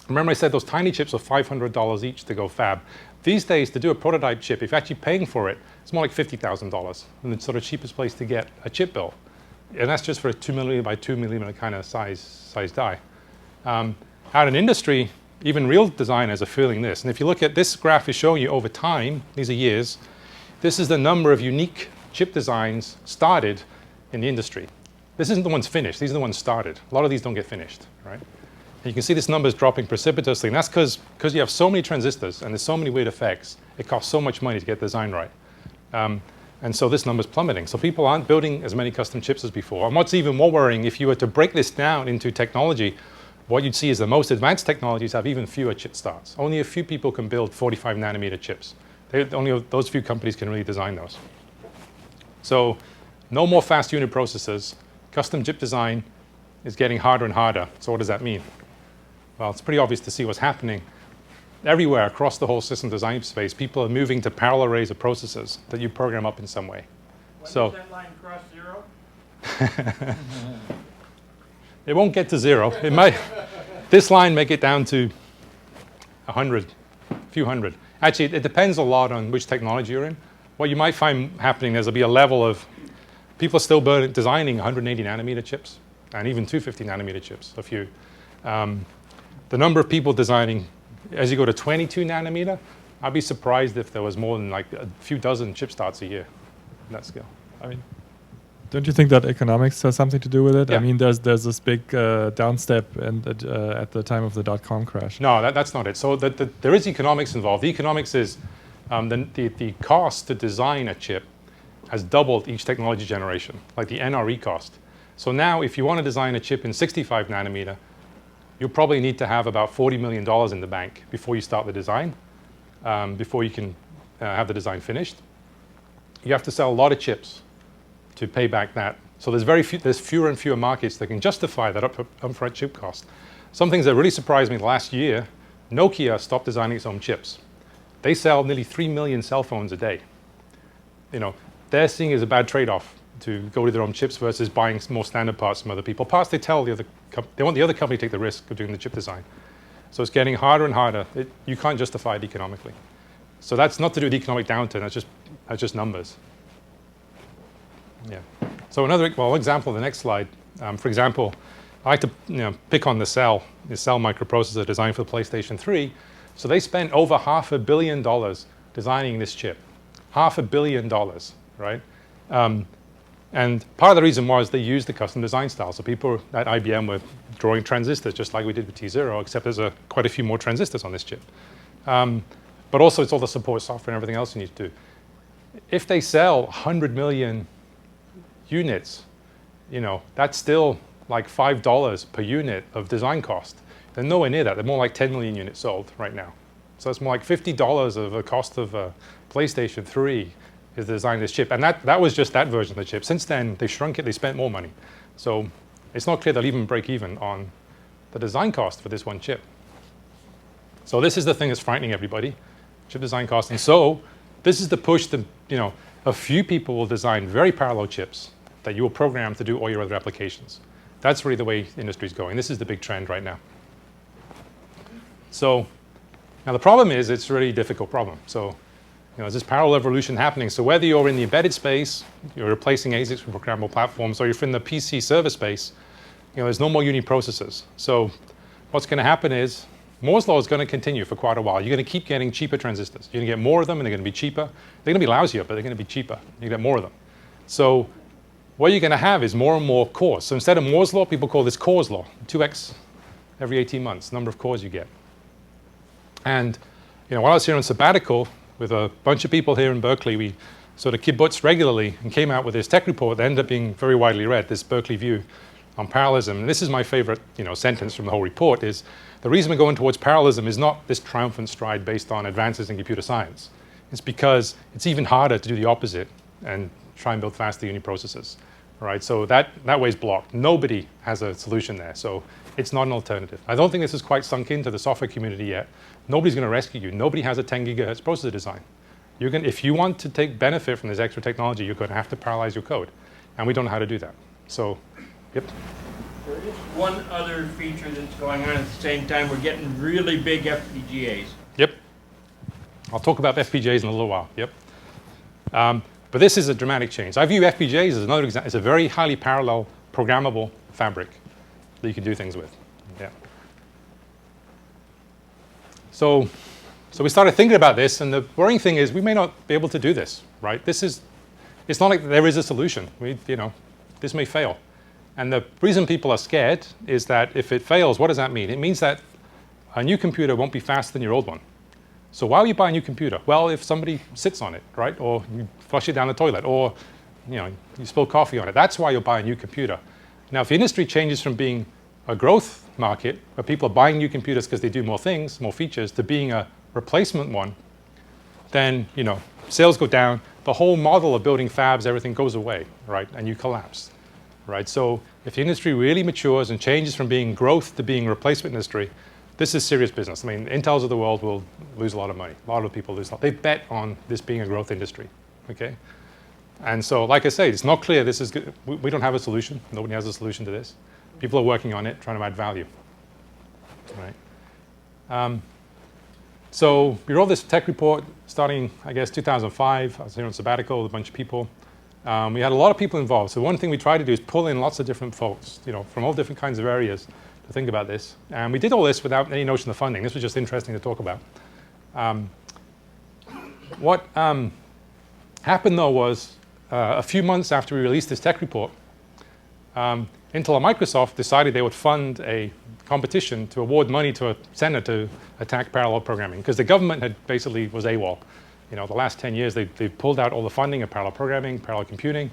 Remember I said those tiny chips are $500 each to go fab. These days, to do a prototype chip, if you're actually paying for it, it's more like $50,000. And it's sort of cheapest place to get a chip built. And that's just for a 2 millimeter by 2 millimeter kind of size die. Out in industry, even real designers are feeling this. And if you look at this graph is showing you over time, these are years, this is the number of unique chip designs started in the industry. This isn't the ones finished, these are the ones started. A lot of these don't get finished, right? And you can see this number is dropping precipitously, and that's because you have so many transistors and there's so many weird effects, it costs so much money to get the design right. And so this number's plummeting. So people aren't building as many custom chips as before. And what's even more worrying, if you were to break this down into technology, what you'd see is the most advanced technologies have even fewer chip starts. Only a few people can build 45 nanometer chips. Only those few companies can really design those. So no more fast unit processors. Custom chip design is getting harder and harder. So what does that mean? Well, it's pretty obvious to see what's happening. Everywhere across the whole system design space, people are moving to parallel arrays of processors that you program up in some way. When does that line cross 0? It won't get to 0. It might. This line may get down to 100, a few hundred. Actually, it depends a lot on which technology you're in. What you might find happening is there'll be a level of people are still designing 180 nanometer chips and even 250 nanometer chips. A few. The number of people designing, as you go to 22 nanometer, I'd be surprised if there was more than like a few dozen chip starts a year in that scale. I mean, don't you think that economics has something to do with it? Yeah. I mean, there's this big downstep and at the time of the dot-com crash. No, that's not it. So there is economics involved. The economics is the cost to design a chip has doubled each technology generation, like the NRE cost. So now if you want to design a chip in 65 nanometer, you'll probably need to have about $40 million in the bank before you start the design, before you can have the design finished. You have to sell a lot of chips to pay back that. So there's fewer and fewer markets that can justify that upfront chip cost. Some things that really surprised me last year, Nokia stopped designing its own chips. They sell nearly 3 million cell phones a day. They're seeing it as a bad trade-off to go to their own chips versus buying more standard parts from other people. Parts they tell they want the other company to take the risk of doing the chip design. So it's getting harder and harder. You can't justify it economically. So that's not to do with economic downturn, that's just numbers. Yeah. So another example, the next slide. For example, I like to pick on the Cell microprocessor designed for the PlayStation 3. So they spent over $500 million designing this chip. $500 million, right? And part of the reason was they used the custom design style. So people at IBM were drawing transistors just like we did with T0, except there's quite a few more transistors on this chip. But also it's all the support software and everything else you need to do. If they sell 100 million units, that's still like $5 per unit of design cost. They're nowhere near that. They're more like 10 million units sold right now. So it's more like $50 of the cost of a PlayStation 3 is to design this chip. And that was just that version of the chip. Since then, they shrunk it, they spent more money. So it's not clear they'll even break even on the design cost for this one chip. So this is the thing that's frightening everybody, chip design cost. And so this is the push to, a few people will design very parallel chips that you will program to do all your other applications. That's really the way the industry is going. This is the big trend right now. So now the problem is it's a really difficult problem. So there's this parallel evolution happening. So whether you're in the embedded space, you're replacing ASICs with programmable platforms, or you're in the PC server space, there's no more uniprocessors. So what's going to happen is Moore's law is going to continue for quite a while. You're going to keep getting cheaper transistors. You're going to get more of them, and they're going to be cheaper. They're going to be lousier, but they're going to be cheaper. You get more of them. So what you're going to have is more and more cores. So instead of Moore's law, people call this Core's law, 2x every 18 months, number of cores you get. And while I was here on sabbatical with a bunch of people here in Berkeley, we sort of kibbutz regularly and came out with this tech report that ended up being very widely read, this Berkeley view on parallelism. And this is my favorite sentence from the whole report is, the reason we're going towards parallelism is not this triumphant stride based on advances in computer science. It's because it's even harder to do the opposite and try and build faster uniprocessors. All right, so that way is blocked. Nobody has a solution there, so it's not an alternative. I don't think this is quite sunk into the software community yet. Nobody's going to rescue you. Nobody has a 10 gigahertz processor design. If you want to take benefit from this extra technology, you're going to have to parallelize your code, and we don't know how to do that. So, yep. There is one other feature that's going on at the same time. We're getting really big FPGAs. Yep. I'll talk about FPGAs in a little while. Yep. But this is a dramatic change. I view FPGAs as another example. It's a very highly parallel, programmable fabric that you can do things with. Yeah. So we started thinking about this, and the worrying thing is we may not be able to do this, right? It's not like there is a solution. This may fail. And the reason people are scared is that if it fails, what does that mean? It means that a new computer won't be faster than your old one. So why would you buy a new computer? Well, if somebody sits on it, right? Or you flush it down the toilet, or you spill coffee on it. That's why you'll buy a new computer. Now, if the industry changes from being a growth market, where people are buying new computers because they do more things, more features, to being a replacement one, then sales go down. The whole model of building fabs, everything goes away, right? And you collapse, right? So if the industry really matures and changes from being growth to being replacement industry, this is serious business. I mean, Intels of the world will lose a lot of money. A lot of people lose. They bet on this being a growth industry, okay? And so, like I say, it's not clear this is good. We don't have a solution. Nobody has a solution to this. People are working on it, trying to add value, right? So we wrote this tech report starting, I guess, 2005. I was here on sabbatical with a bunch of people. We had a lot of people involved. So one thing we tried to do is pull in lots of different folks, from all different kinds of areas, to think about this. And we did all this without any notion of funding. This was just interesting to talk about. What happened, though, was a few months after we released this tech report, Intel and Microsoft decided they would fund a competition to award money to a center to attack parallel programming, because the government basically was AWOL. The last 10 years, they pulled out all the funding of parallel programming, parallel computing.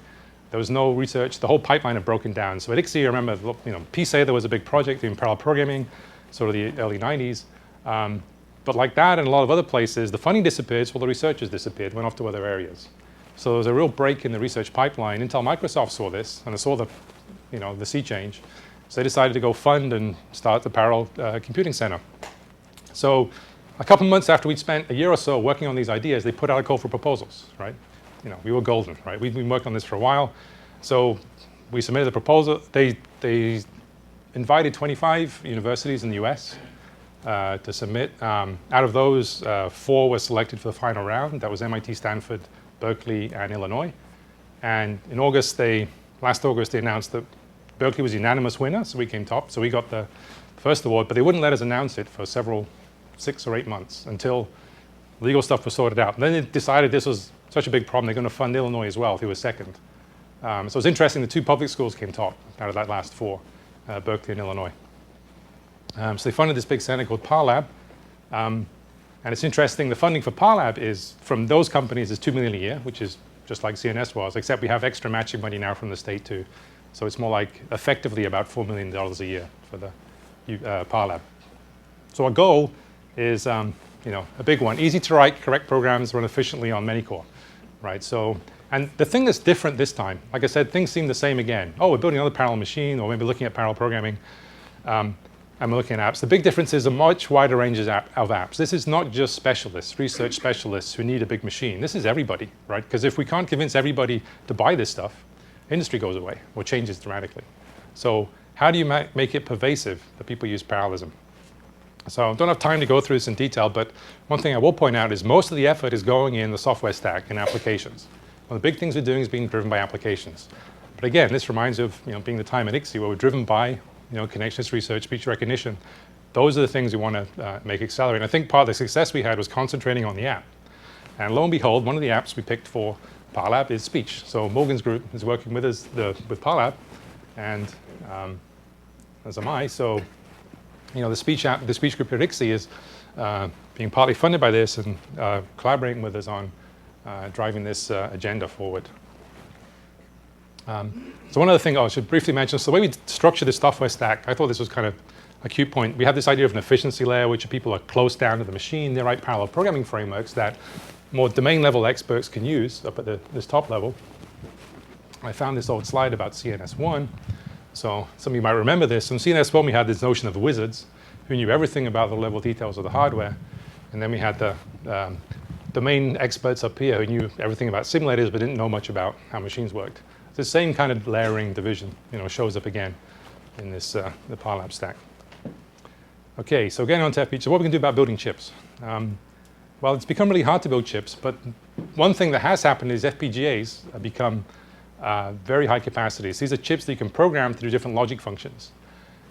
There was no research. The whole pipeline had broken down. So at ICSI, I remember, PSA, there was a big project in parallel programming, sort of the early 90s. But like that and a lot of other places, the funding disappeared, so all the researchers disappeared, went off to other areas. So there was a real break in the research pipeline. Intel Microsoft saw this, and they saw the sea change. So they decided to go fund and start the Parallel Computing Center. So a couple months after we'd spent a year or so working on these ideas, they put out a call for proposals, right? We were golden, right? We've been working on this for a while. So we submitted the proposal. They invited 25 universities in the US to submit. Out of those, 4 were selected for the final round. That was MIT, Stanford, Berkeley, and Illinois. And in last August, they announced that Berkeley was a unanimous winner, so we came top. So we got the first award, but they wouldn't let us announce it for 6 or 8 months until legal stuff was sorted out. And then they decided this was such a big problem, they're going to fund Illinois as well, who was second. So it's interesting, the 2 public schools came top out of that last 4, Berkeley and Illinois. So they funded this big center called Parlab. And it's interesting, the funding for Parlab is, from those companies, is $2 million a year, which is just like CNS was, except we have extra matching money now from the state too. So it's more like effectively about $4 million a year for the Parlab. So our goal is a big one. Easy to write, correct programs, run efficiently on many core, right? So, and the thing that's different this time, like I said, things seem the same again. Oh, we're building another parallel machine, or maybe looking at parallel programming, and we're looking at apps. The big difference is a much wider range of apps. This is not just specialists, research specialists who need a big machine. This is everybody, right? Because if we can't convince everybody to buy this stuff, industry goes away or changes dramatically. So how do you make it pervasive that people use parallelism? So I don't have time to go through this in detail, but one thing I will point out is most of the effort is going in the software stack and applications. One of the big things we're doing is being driven by applications. But again, this reminds of being the time at ICSI where we're driven by connectionist research, speech recognition. Those are the things we want to make accelerate. And I think part of the success we had was concentrating on the app. And lo and behold, one of the apps we picked for Parlab is speech. So Morgan's group is working with us with Parlab, and as am I. So the speech group here at ICSI is being partly funded by this and collaborating with us on driving this agenda forward. So one other thing I should briefly mention, so the way we structure this software stack, I thought this was kind of a cute point. We have this idea of an efficiency layer, which people are close down to the machine. They write parallel programming frameworks that more domain level experts can use up at this top level. I found this old slide about CNS1. So some of you might remember this. In CNS1, we had this notion of wizards who knew everything about the level details of the hardware. And then we had the domain experts up here who knew everything about simulators but didn't know much about how machines worked. The same kind of layering division, shows up again in this the Parlab stack. Okay, so getting on to FPGA. So what we can do about building chips? Well, it's become really hard to build chips, but one thing that has happened is FPGAs have become very high capacities. These are chips that you can program to do different logic functions.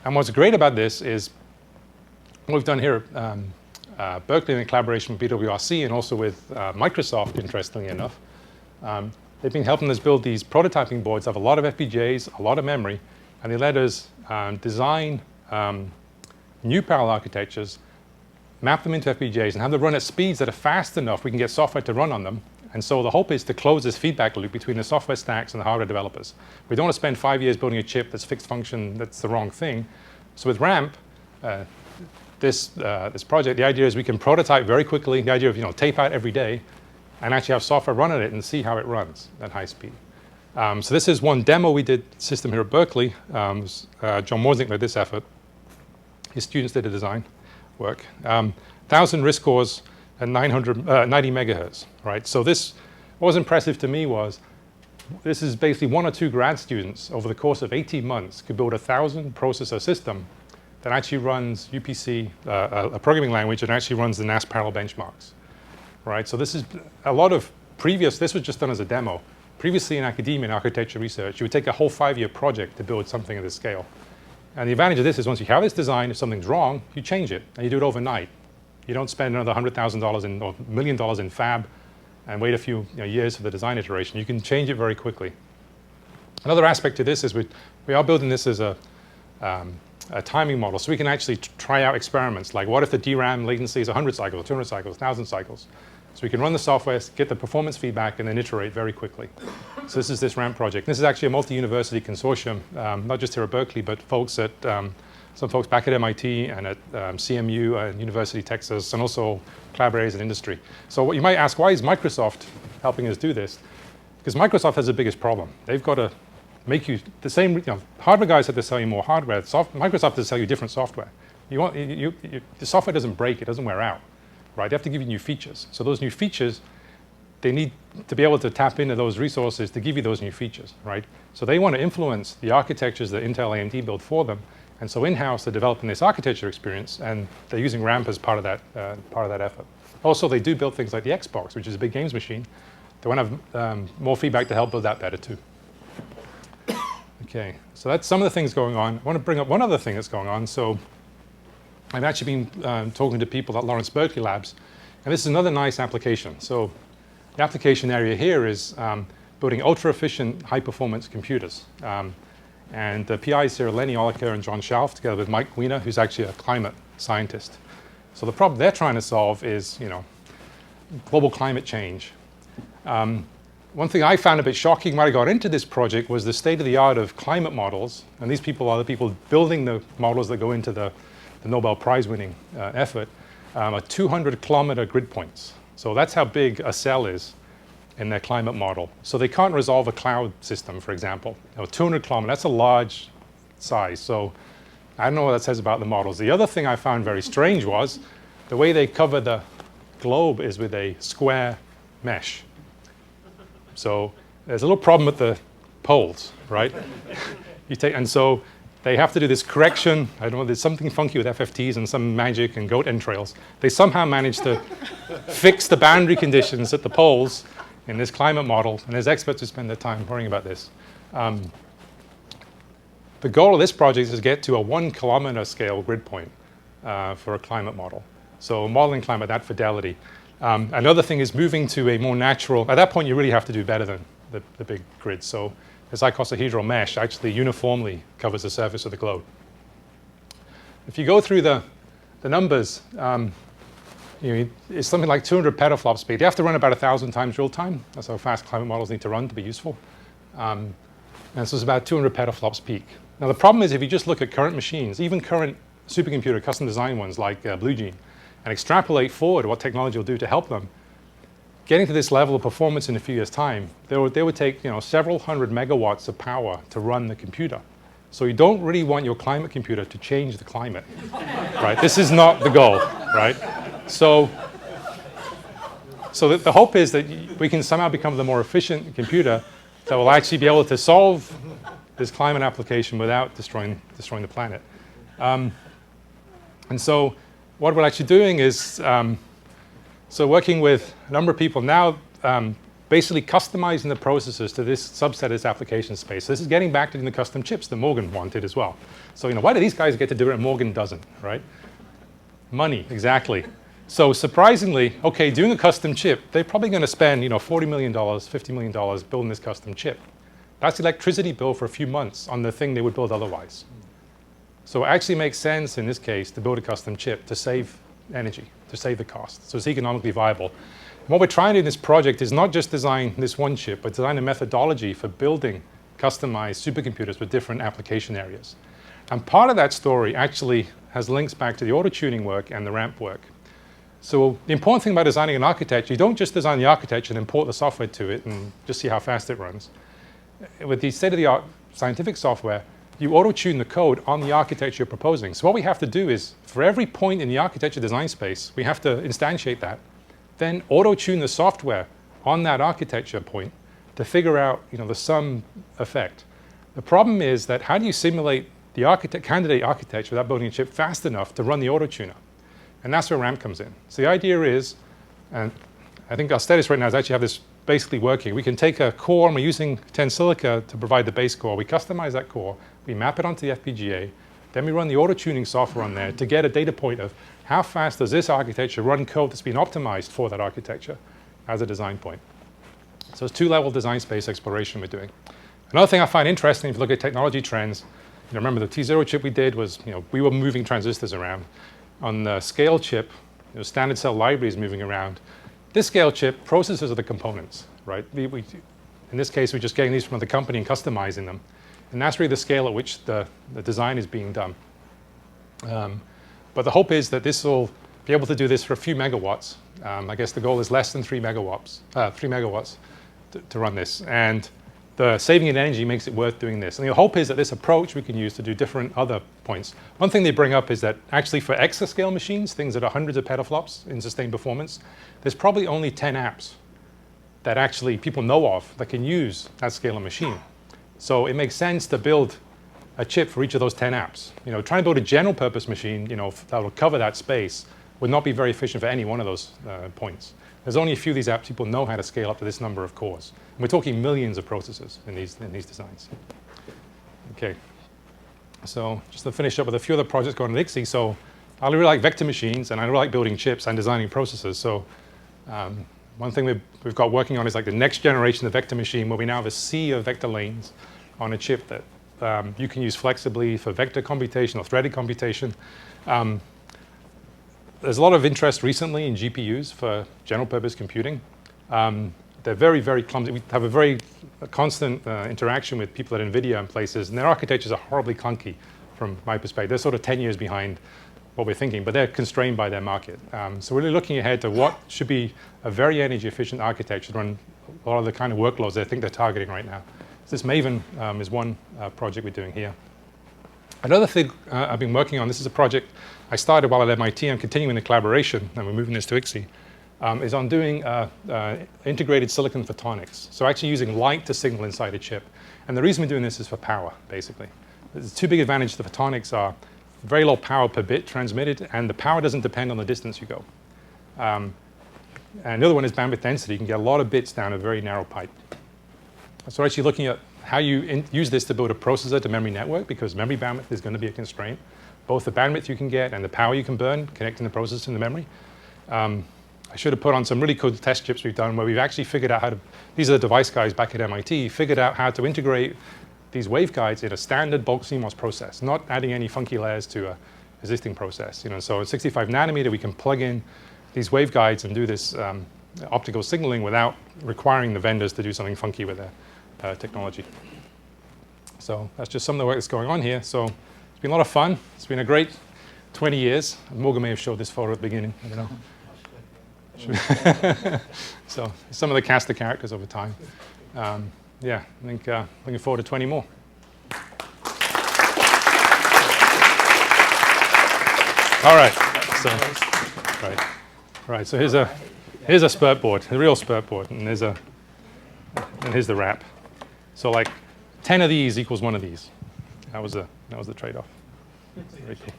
And what's great about this is what we've done here at Berkeley in collaboration with BWRC and also with Microsoft, interestingly enough. They've been helping us build these prototyping boards, have a lot of FPGAs, a lot of memory, and they let us design new parallel architectures, map them into FPGAs, and have them run at speeds that are fast enough we can get software to run on them. And so the hope is to close this feedback loop between the software stacks and the hardware developers. We don't want to spend 5 years building a chip that's fixed function, that's the wrong thing. So with RAMP, this project, the idea is we can prototype very quickly, the idea of tape out every day, and actually have software run on it and see how it runs at high speed. So this is one demo we did system here at Berkeley. John Morsink led this effort. His students did the design work. 1,000 RISC cores at 90 megahertz, right? So what was impressive to me was this is basically 1 or 2 grad students over the course of 18 months could build a 1,000 processor system that actually runs UPC, a programming language that actually runs the NAS parallel benchmarks, right? So this is a lot of this was just done as a demo. Previously in academia and architecture research, you would take a whole 5-year project to build something of this scale. And the advantage of this is once you have this design, if something's wrong, you change it, and you do it overnight. You don't spend another $100,000 or $1 million in fab and wait a few years for the design iteration. You can change it very quickly. Another aspect to this is we are building this as a timing model, so we can actually try out experiments, like what if the DRAM latency is 100 cycles, 200 cycles, 1,000 cycles. So we can run the software, get the performance feedback, and then iterate very quickly. So this is this RAMP project. This is actually a multi-university consortium, not just here at Berkeley, but some folks back at MIT and at CMU and University of Texas, and also collaborators in industry. So what you might ask, why is Microsoft helping us do this? Because Microsoft has the biggest problem. They've got to make you the same, hardware guys have to sell you more hardware. Microsoft has to sell you different software. The software doesn't break, it doesn't wear out, right? They have to give you new features. So those new features, they need to be able to tap into those resources to give you those new features, right? So they want to influence the architectures that Intel AMD build for them. And so in-house, they're developing this architecture experience, and they're using RAMP as part of that effort. Also, they do build things like the Xbox, which is a big games machine. They want to have more feedback to help build that better too. Okay, so that's some of the things going on. I want to bring up one other thing that's going on. So I've actually been talking to people at Lawrence Berkeley Labs, and this is another nice application. So the application area here is building ultra-efficient, high-performance computers. And the PIs here are Lenny Oliker and John Schalf, together with Mike Wiener, who's actually a climate scientist. So the problem they're trying to solve is, global climate change. One thing I found a bit shocking when I got into this project was the state-of-the-art of climate models. And these people are the people building the models that go into the Nobel Prize-winning effort, are 200-kilometer grid points. So that's how big a cell is in their climate model. So they can't resolve a cloud system, for example. 200 kilometers, that's a large size. So I don't know what that says about the models. The other thing I found very strange was the way they cover the globe is with a square mesh. So there's a little problem with the poles, right? And so they have to do this correction. I don't know, there's something funky with FFTs and some magic and goat entrails. They somehow managed to fix the boundary conditions at the poles in this climate model, and there's experts who spend their time worrying about this. The goal of this project is to get to a 1-kilometer scale grid point for a climate model. So modeling climate at that fidelity. Another thing is moving to a more natural, at that point you really have to do better than the big grids. So this icosahedral mesh actually uniformly covers the surface of the globe. If you go through the numbers, it's something like 200 petaflop speed. You have to run about 1,000 times real time. That's how fast climate models need to run to be useful. And so it's about 200 petaflops peak. Now the problem is if you just look at current machines, even current supercomputer custom design ones like Blue Gene, and extrapolate forward what technology will do to help them, getting to this level of performance in a few years' time, they would take several hundred megawatts of power to run the computer. So you don't really want your climate computer to change the climate, right? This is not the goal, right? So the hope is that we can somehow become the more efficient computer that will actually be able to solve this climate application without destroying the planet. And so what we're actually doing is working with a number of people now, basically customizing the processors to this subset of this application space. So this is getting back to the custom chips that Morgan wanted as well. So why do these guys get to do it and Morgan doesn't, right? Money, exactly. So surprisingly, okay, doing a custom chip, they're probably going to spend $40 million, $50 million building this custom chip. That's the electricity bill for a few months on the thing they would build otherwise. So it actually makes sense in this case to build a custom chip to save energy, to save the cost. So it's economically viable. And what we're trying to do in this project is not just design this one chip, but design a methodology for building customized supercomputers with different application areas. And part of that story actually has links back to the auto-tuning work and the ramp work. So the important thing about designing an architecture, you don't just design the architecture and import the software to it and just see how fast it runs. With the state-of-the-art scientific software, you auto-tune the code on the architecture you're proposing. So what we have to do is, for every point in the architecture design space, we have to instantiate that, then auto-tune the software on that architecture point to figure out the sum effect. The problem is that how do you simulate the candidate architecture without building a chip fast enough to run the auto-tuner? And that's where ramp comes in. So the idea is, and I think our status right now is actually have this basically working. We can take a core, and we're using Tensilica to provide the base core. We customize that core, we map it onto the FPGA, then we run the auto-tuning software on there to get a data point of how fast does this architecture run code that's been optimized for that architecture as a design point. So it's two-level design space exploration we're doing. Another thing I find interesting, if you look at technology trends, remember the T0 chip we did was, we were moving transistors around. On the scale chip, standard cell libraries moving around. This scale chip, processors are the components, right? In this case, we're just getting these from the company and customizing them. And that's really the scale at which the design is being done. But the hope is that this will be able to do this for a few megawatts. I guess the goal is less than 3 megawatts to run this. And the saving in energy makes it worth doing this. And the hope is that this approach we can use to do different other points. One thing they bring up is that actually for exascale machines, things that are hundreds of petaflops in sustained performance, there's probably only 10 apps that actually people know of that can use that scale of machine. So it makes sense to build a chip for each of those 10 apps. Trying to build a general purpose machine that will cover that space would not be very efficient for any one of those points. There's only a few of these apps people know how to scale up to this number of cores. And we're talking millions of processors in these designs. Okay. So just to finish up with a few other projects going on at ICSI. So I really like vector machines, and I really like building chips and designing processors. So one thing we've got working on is like the next generation of vector machine, where we now have a sea of vector lanes on a chip that you can use flexibly for vector computation or threaded computation. There's a lot of interest recently in GPUs for general purpose computing. They're very, very clumsy. We have a very constant interaction with people at NVIDIA and places, and their architectures are horribly clunky from my perspective. They're sort of 10 years behind what we're thinking, but they're constrained by their market. So we're really looking ahead to what should be a very energy efficient architecture to run a lot of the kind of workloads I think they're targeting right now. So this Maven is one project we're doing here. Another thing I've been working on, this is a project I started while at MIT, I'm continuing the collaboration, and we're moving this to ICSI, is on doing integrated silicon photonics. So actually using light to signal inside a chip. And the reason we're doing this is for power, basically. There's two big advantages to photonics are very low power per bit transmitted, and the power doesn't depend on the distance you go. And the other one is bandwidth density. You can get a lot of bits down a very narrow pipe. So we're actually looking at how you use this to build a processor to memory network, because memory bandwidth is going to be a constraint. Both the bandwidth you can get and the power you can burn connecting the processor to the memory. I should have put on some really cool test chips we've done where we've actually figured out how to, these are the device guys back at MIT, figured out how to integrate these waveguides in a standard bulk CMOS process, not adding any funky layers to an existing process. So at 65 nanometer, we can plug in these waveguides and do this optical signaling without requiring the vendors to do something funky with their technology. So that's just some of the work that's going on here. So it's been a lot of fun. It's been a great 20 years. Morgan may have showed this photo at the beginning. I don't know. So some of the caster characters over time. Yeah, I think looking forward to 20 more. All right. So here's a spurt board, a real spurt board, and here's the wrap. So like 10 of these equals one of these. That was the trade-off. Very cool.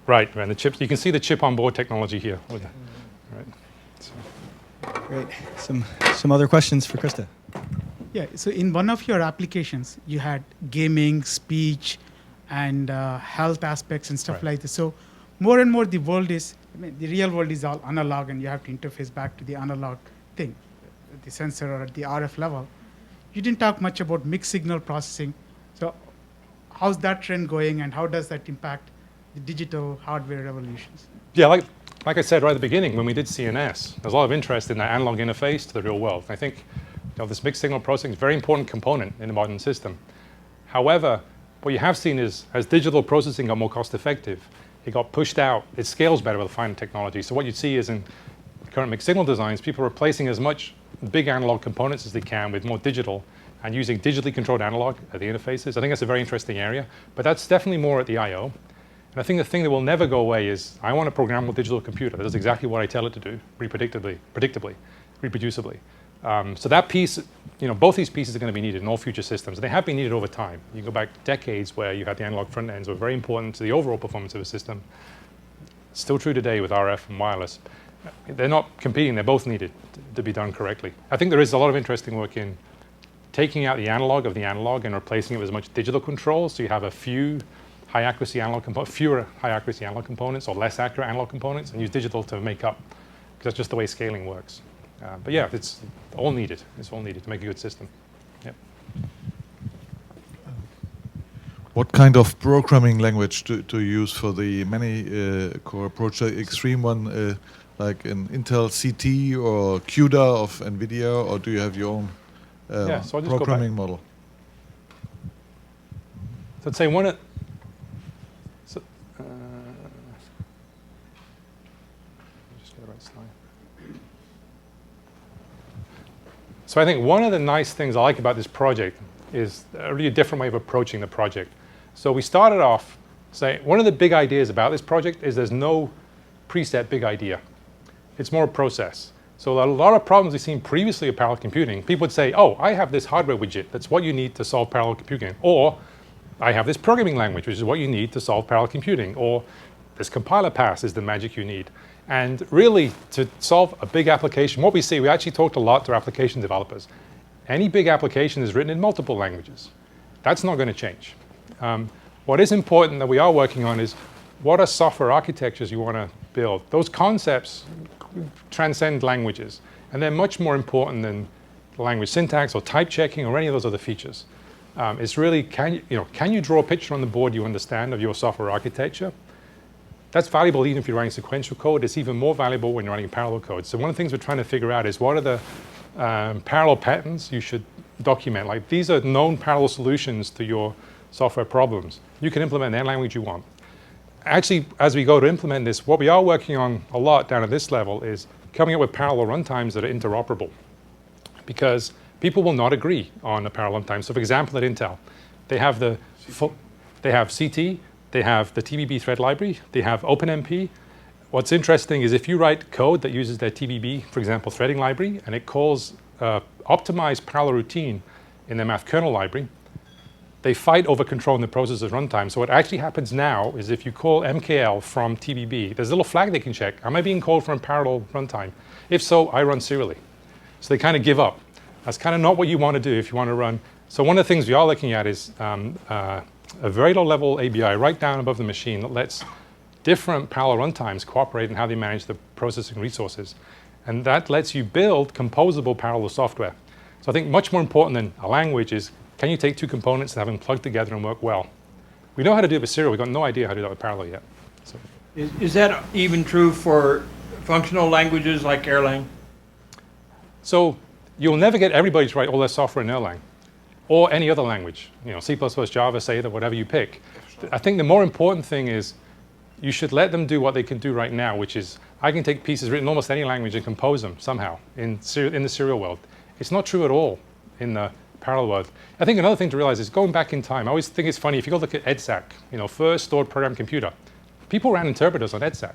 Right, and the chips. You can see the chip on board technology here. Right. So. Great. Some other questions for Krste. Yeah, so in one of your applications, you had gaming, speech, and health aspects and stuff like this. So more and more the world is, the real world is all analog, and you have to interface back to the analog thing, the sensor or at the RF level. You didn't talk much about mixed signal processing. So how's that trend going, and how does that impact the digital hardware revolutions? Yeah, like I said right at the beginning, when we did CNS, there's a lot of interest in that analog interface to the real world. I think this mixed signal processing is a very important component in a modern system. However, what you have seen is as digital processing got more cost effective, it got pushed out. It scales better with finer technology. So what you see is in current mixed signal designs, people are replacing as much big analog components as they can with more digital and using digitally controlled analog at the interfaces. I think that's a very interesting area, but that's definitely more at the I/O. And I think the thing that will never go away is I want a programmable digital computer that does exactly what I tell it to do, predictably, reproducibly. So that piece, both these pieces are going to be needed in all future systems. They have been needed over time. You go back decades where you had the analog front ends were very important to the overall performance of a system. Still true today with RF and wireless. They're not competing. They're both needed to be done correctly. I think there is a lot of interesting work in taking out the analog of the analog and replacing it with as much digital control, so you have a few high accuracy analog fewer high accuracy analog components or less accurate analog components, and use digital to make up, because that's just the way scaling works. But yeah, it's all needed. It's all needed to make a good system. Yep. What kind of programming language to use for the many core approach? The extreme one, like an Intel CT or CUDA of NVIDIA, or do you have your own so programming model? So I'd say one of So I think one of the nice things I like about this project is a really different way of approaching the project. So we started off saying one of the big ideas about this project is there's no preset big idea. It's more a process. So a lot of problems we've seen previously with parallel computing, people would say, oh, I have this hardware widget. That's what you need to solve parallel computing. Or I have this programming language, which is what you need to solve parallel computing. Or this compiler pass is the magic you need. And really, to solve a big application, what we see, we actually talked a lot to application developers. Any big application is written in multiple languages. That's not going to change. What is important that we are working on is what are software architectures you want to build. Those concepts transcend languages, and they're much more important than language syntax or type checking or any of those other features. It's really, can you draw a picture on the board you understand of your software architecture? That's valuable even if you're writing sequential code. It's even more valuable when you're writing parallel code. So one of the things we're trying to figure out is what are the parallel patterns you should document. Like these are known parallel solutions to your software problems. You can implement any language you want. Actually, as we go to implement this, what we are working on a lot down at this level is coming up with parallel runtimes that are interoperable, because people will not agree on a parallel runtime. So for example, at Intel, they have CT, they have the TBB thread library, they have OpenMP. What's interesting is if you write code that uses their TBB, for example, threading library, and it calls optimized parallel routine in their math kernel library, they fight over controlling the processor's runtime. So what actually happens now is if you call MKL from TBB, there's a little flag they can check. Am I being called from a parallel runtime? If so, I run serially. So they kind of give up. That's kind of not what you want to do if you want to run. So one of the things we are looking at is a very low-level ABI right down above the machine that lets different parallel runtimes cooperate in how they manage the processing resources. And that lets you build composable parallel software. So I think much more important than a language is, can you take two components and have them plugged together and work well? We know how to do it with serial. We've got no idea how to do that with parallel yet. So. Is that even true for functional languages like Erlang? So you'll never get everybody to write all their software in Erlang or any other language, C++, Java, Say that, whatever you pick. I think the more important thing is you should let them do what they can do right now, which is I can take pieces written in almost any language and compose them somehow in the serial world. It's not true at all in the parallel world. I think another thing to realize is going back in time. I always think it's funny, if you go look at EDSAC, first stored program computer, people ran interpreters on EDSAC.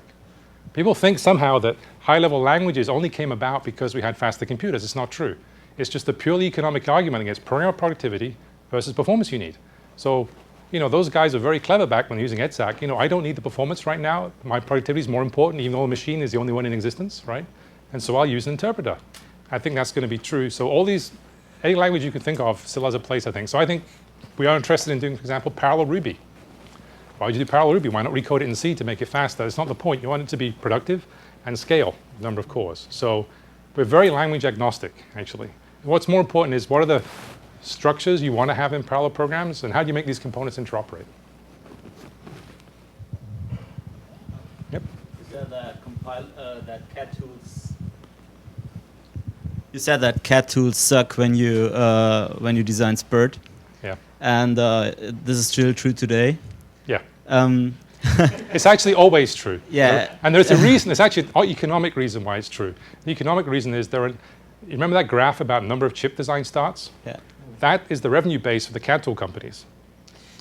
People think somehow that high-level languages only came about because we had faster computers. It's not true. It's just a purely economic argument against per productivity versus performance you need. So, those guys are very clever back when using EDSAC. I don't need the performance right now. My productivity is more important, even though a machine is the only one in existence, right? And so I'll use an interpreter. I think that's going to be true. So any language you can think of still has a place, I think. So I think we are interested in doing, for example, parallel Ruby. Why would you do parallel Ruby? Why not recode it in C to make it faster? It's not the point. You want it to be productive and scale the number of cores. So we're very language agnostic, actually. What's more important is what are the structures you want to have in parallel programs, and how do you make these components interoperate? Yep. You said that CAD tools suck when you design SPERT. Yeah. And this is still true today. Yeah. It's actually always true. Yeah. And there's a reason. There's actually an economic reason why it's true. The economic reason is you remember that graph about number of chip design starts? Yeah. That is the revenue base of the CAD tool companies.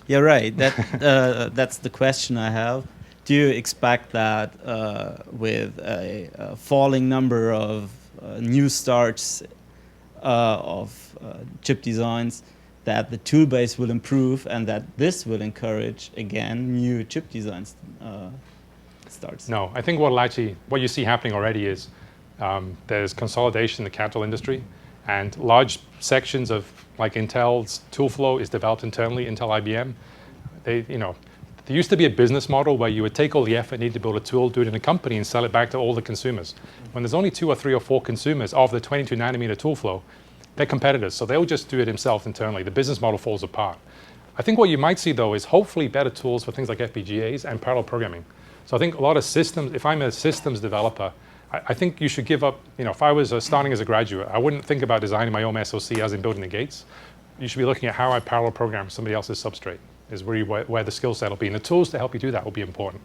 Yeah, right. That's the question I have. Do you expect that with a falling number of new starts of chip designs, that the tool base will improve and that this will encourage, again, new chip designs starts? No, I think what you see happening already is there's consolidation in the CAD tool industry, and large sections of, like Intel's tool flow is developed internally, Intel IBM. There used to be a business model where you would take all the effort needed to build a tool, do it in a company, and sell it back to all the consumers. When there's only 2 or 3 or 4 consumers of the 22 nanometer tool flow, they're competitors, so they'll just do it themselves internally. The business model falls apart. I think what you might see, though, is hopefully better tools for things like FPGAs and parallel programming. So I think a lot of systems, if I'm a systems developer, I think you should give up, if I was starting as a graduate, I wouldn't think about designing my own SoC as in building the gates. You should be looking at how I parallel program somebody else's substrate, is where the skill set will be. And the tools to help you do that will be important.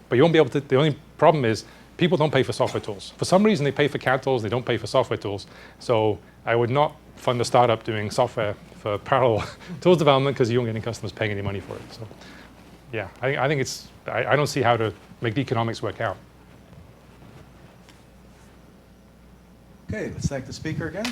But you won't be able to, the only problem is people don't pay for software tools. For some reason, they pay for CAD tools, they don't pay for software tools. So I would not fund a startup doing software for parallel tools development because you won't get any customers paying any money for it. So yeah, I think I don't see how to make the economics work out. Okay, let's thank the speaker again.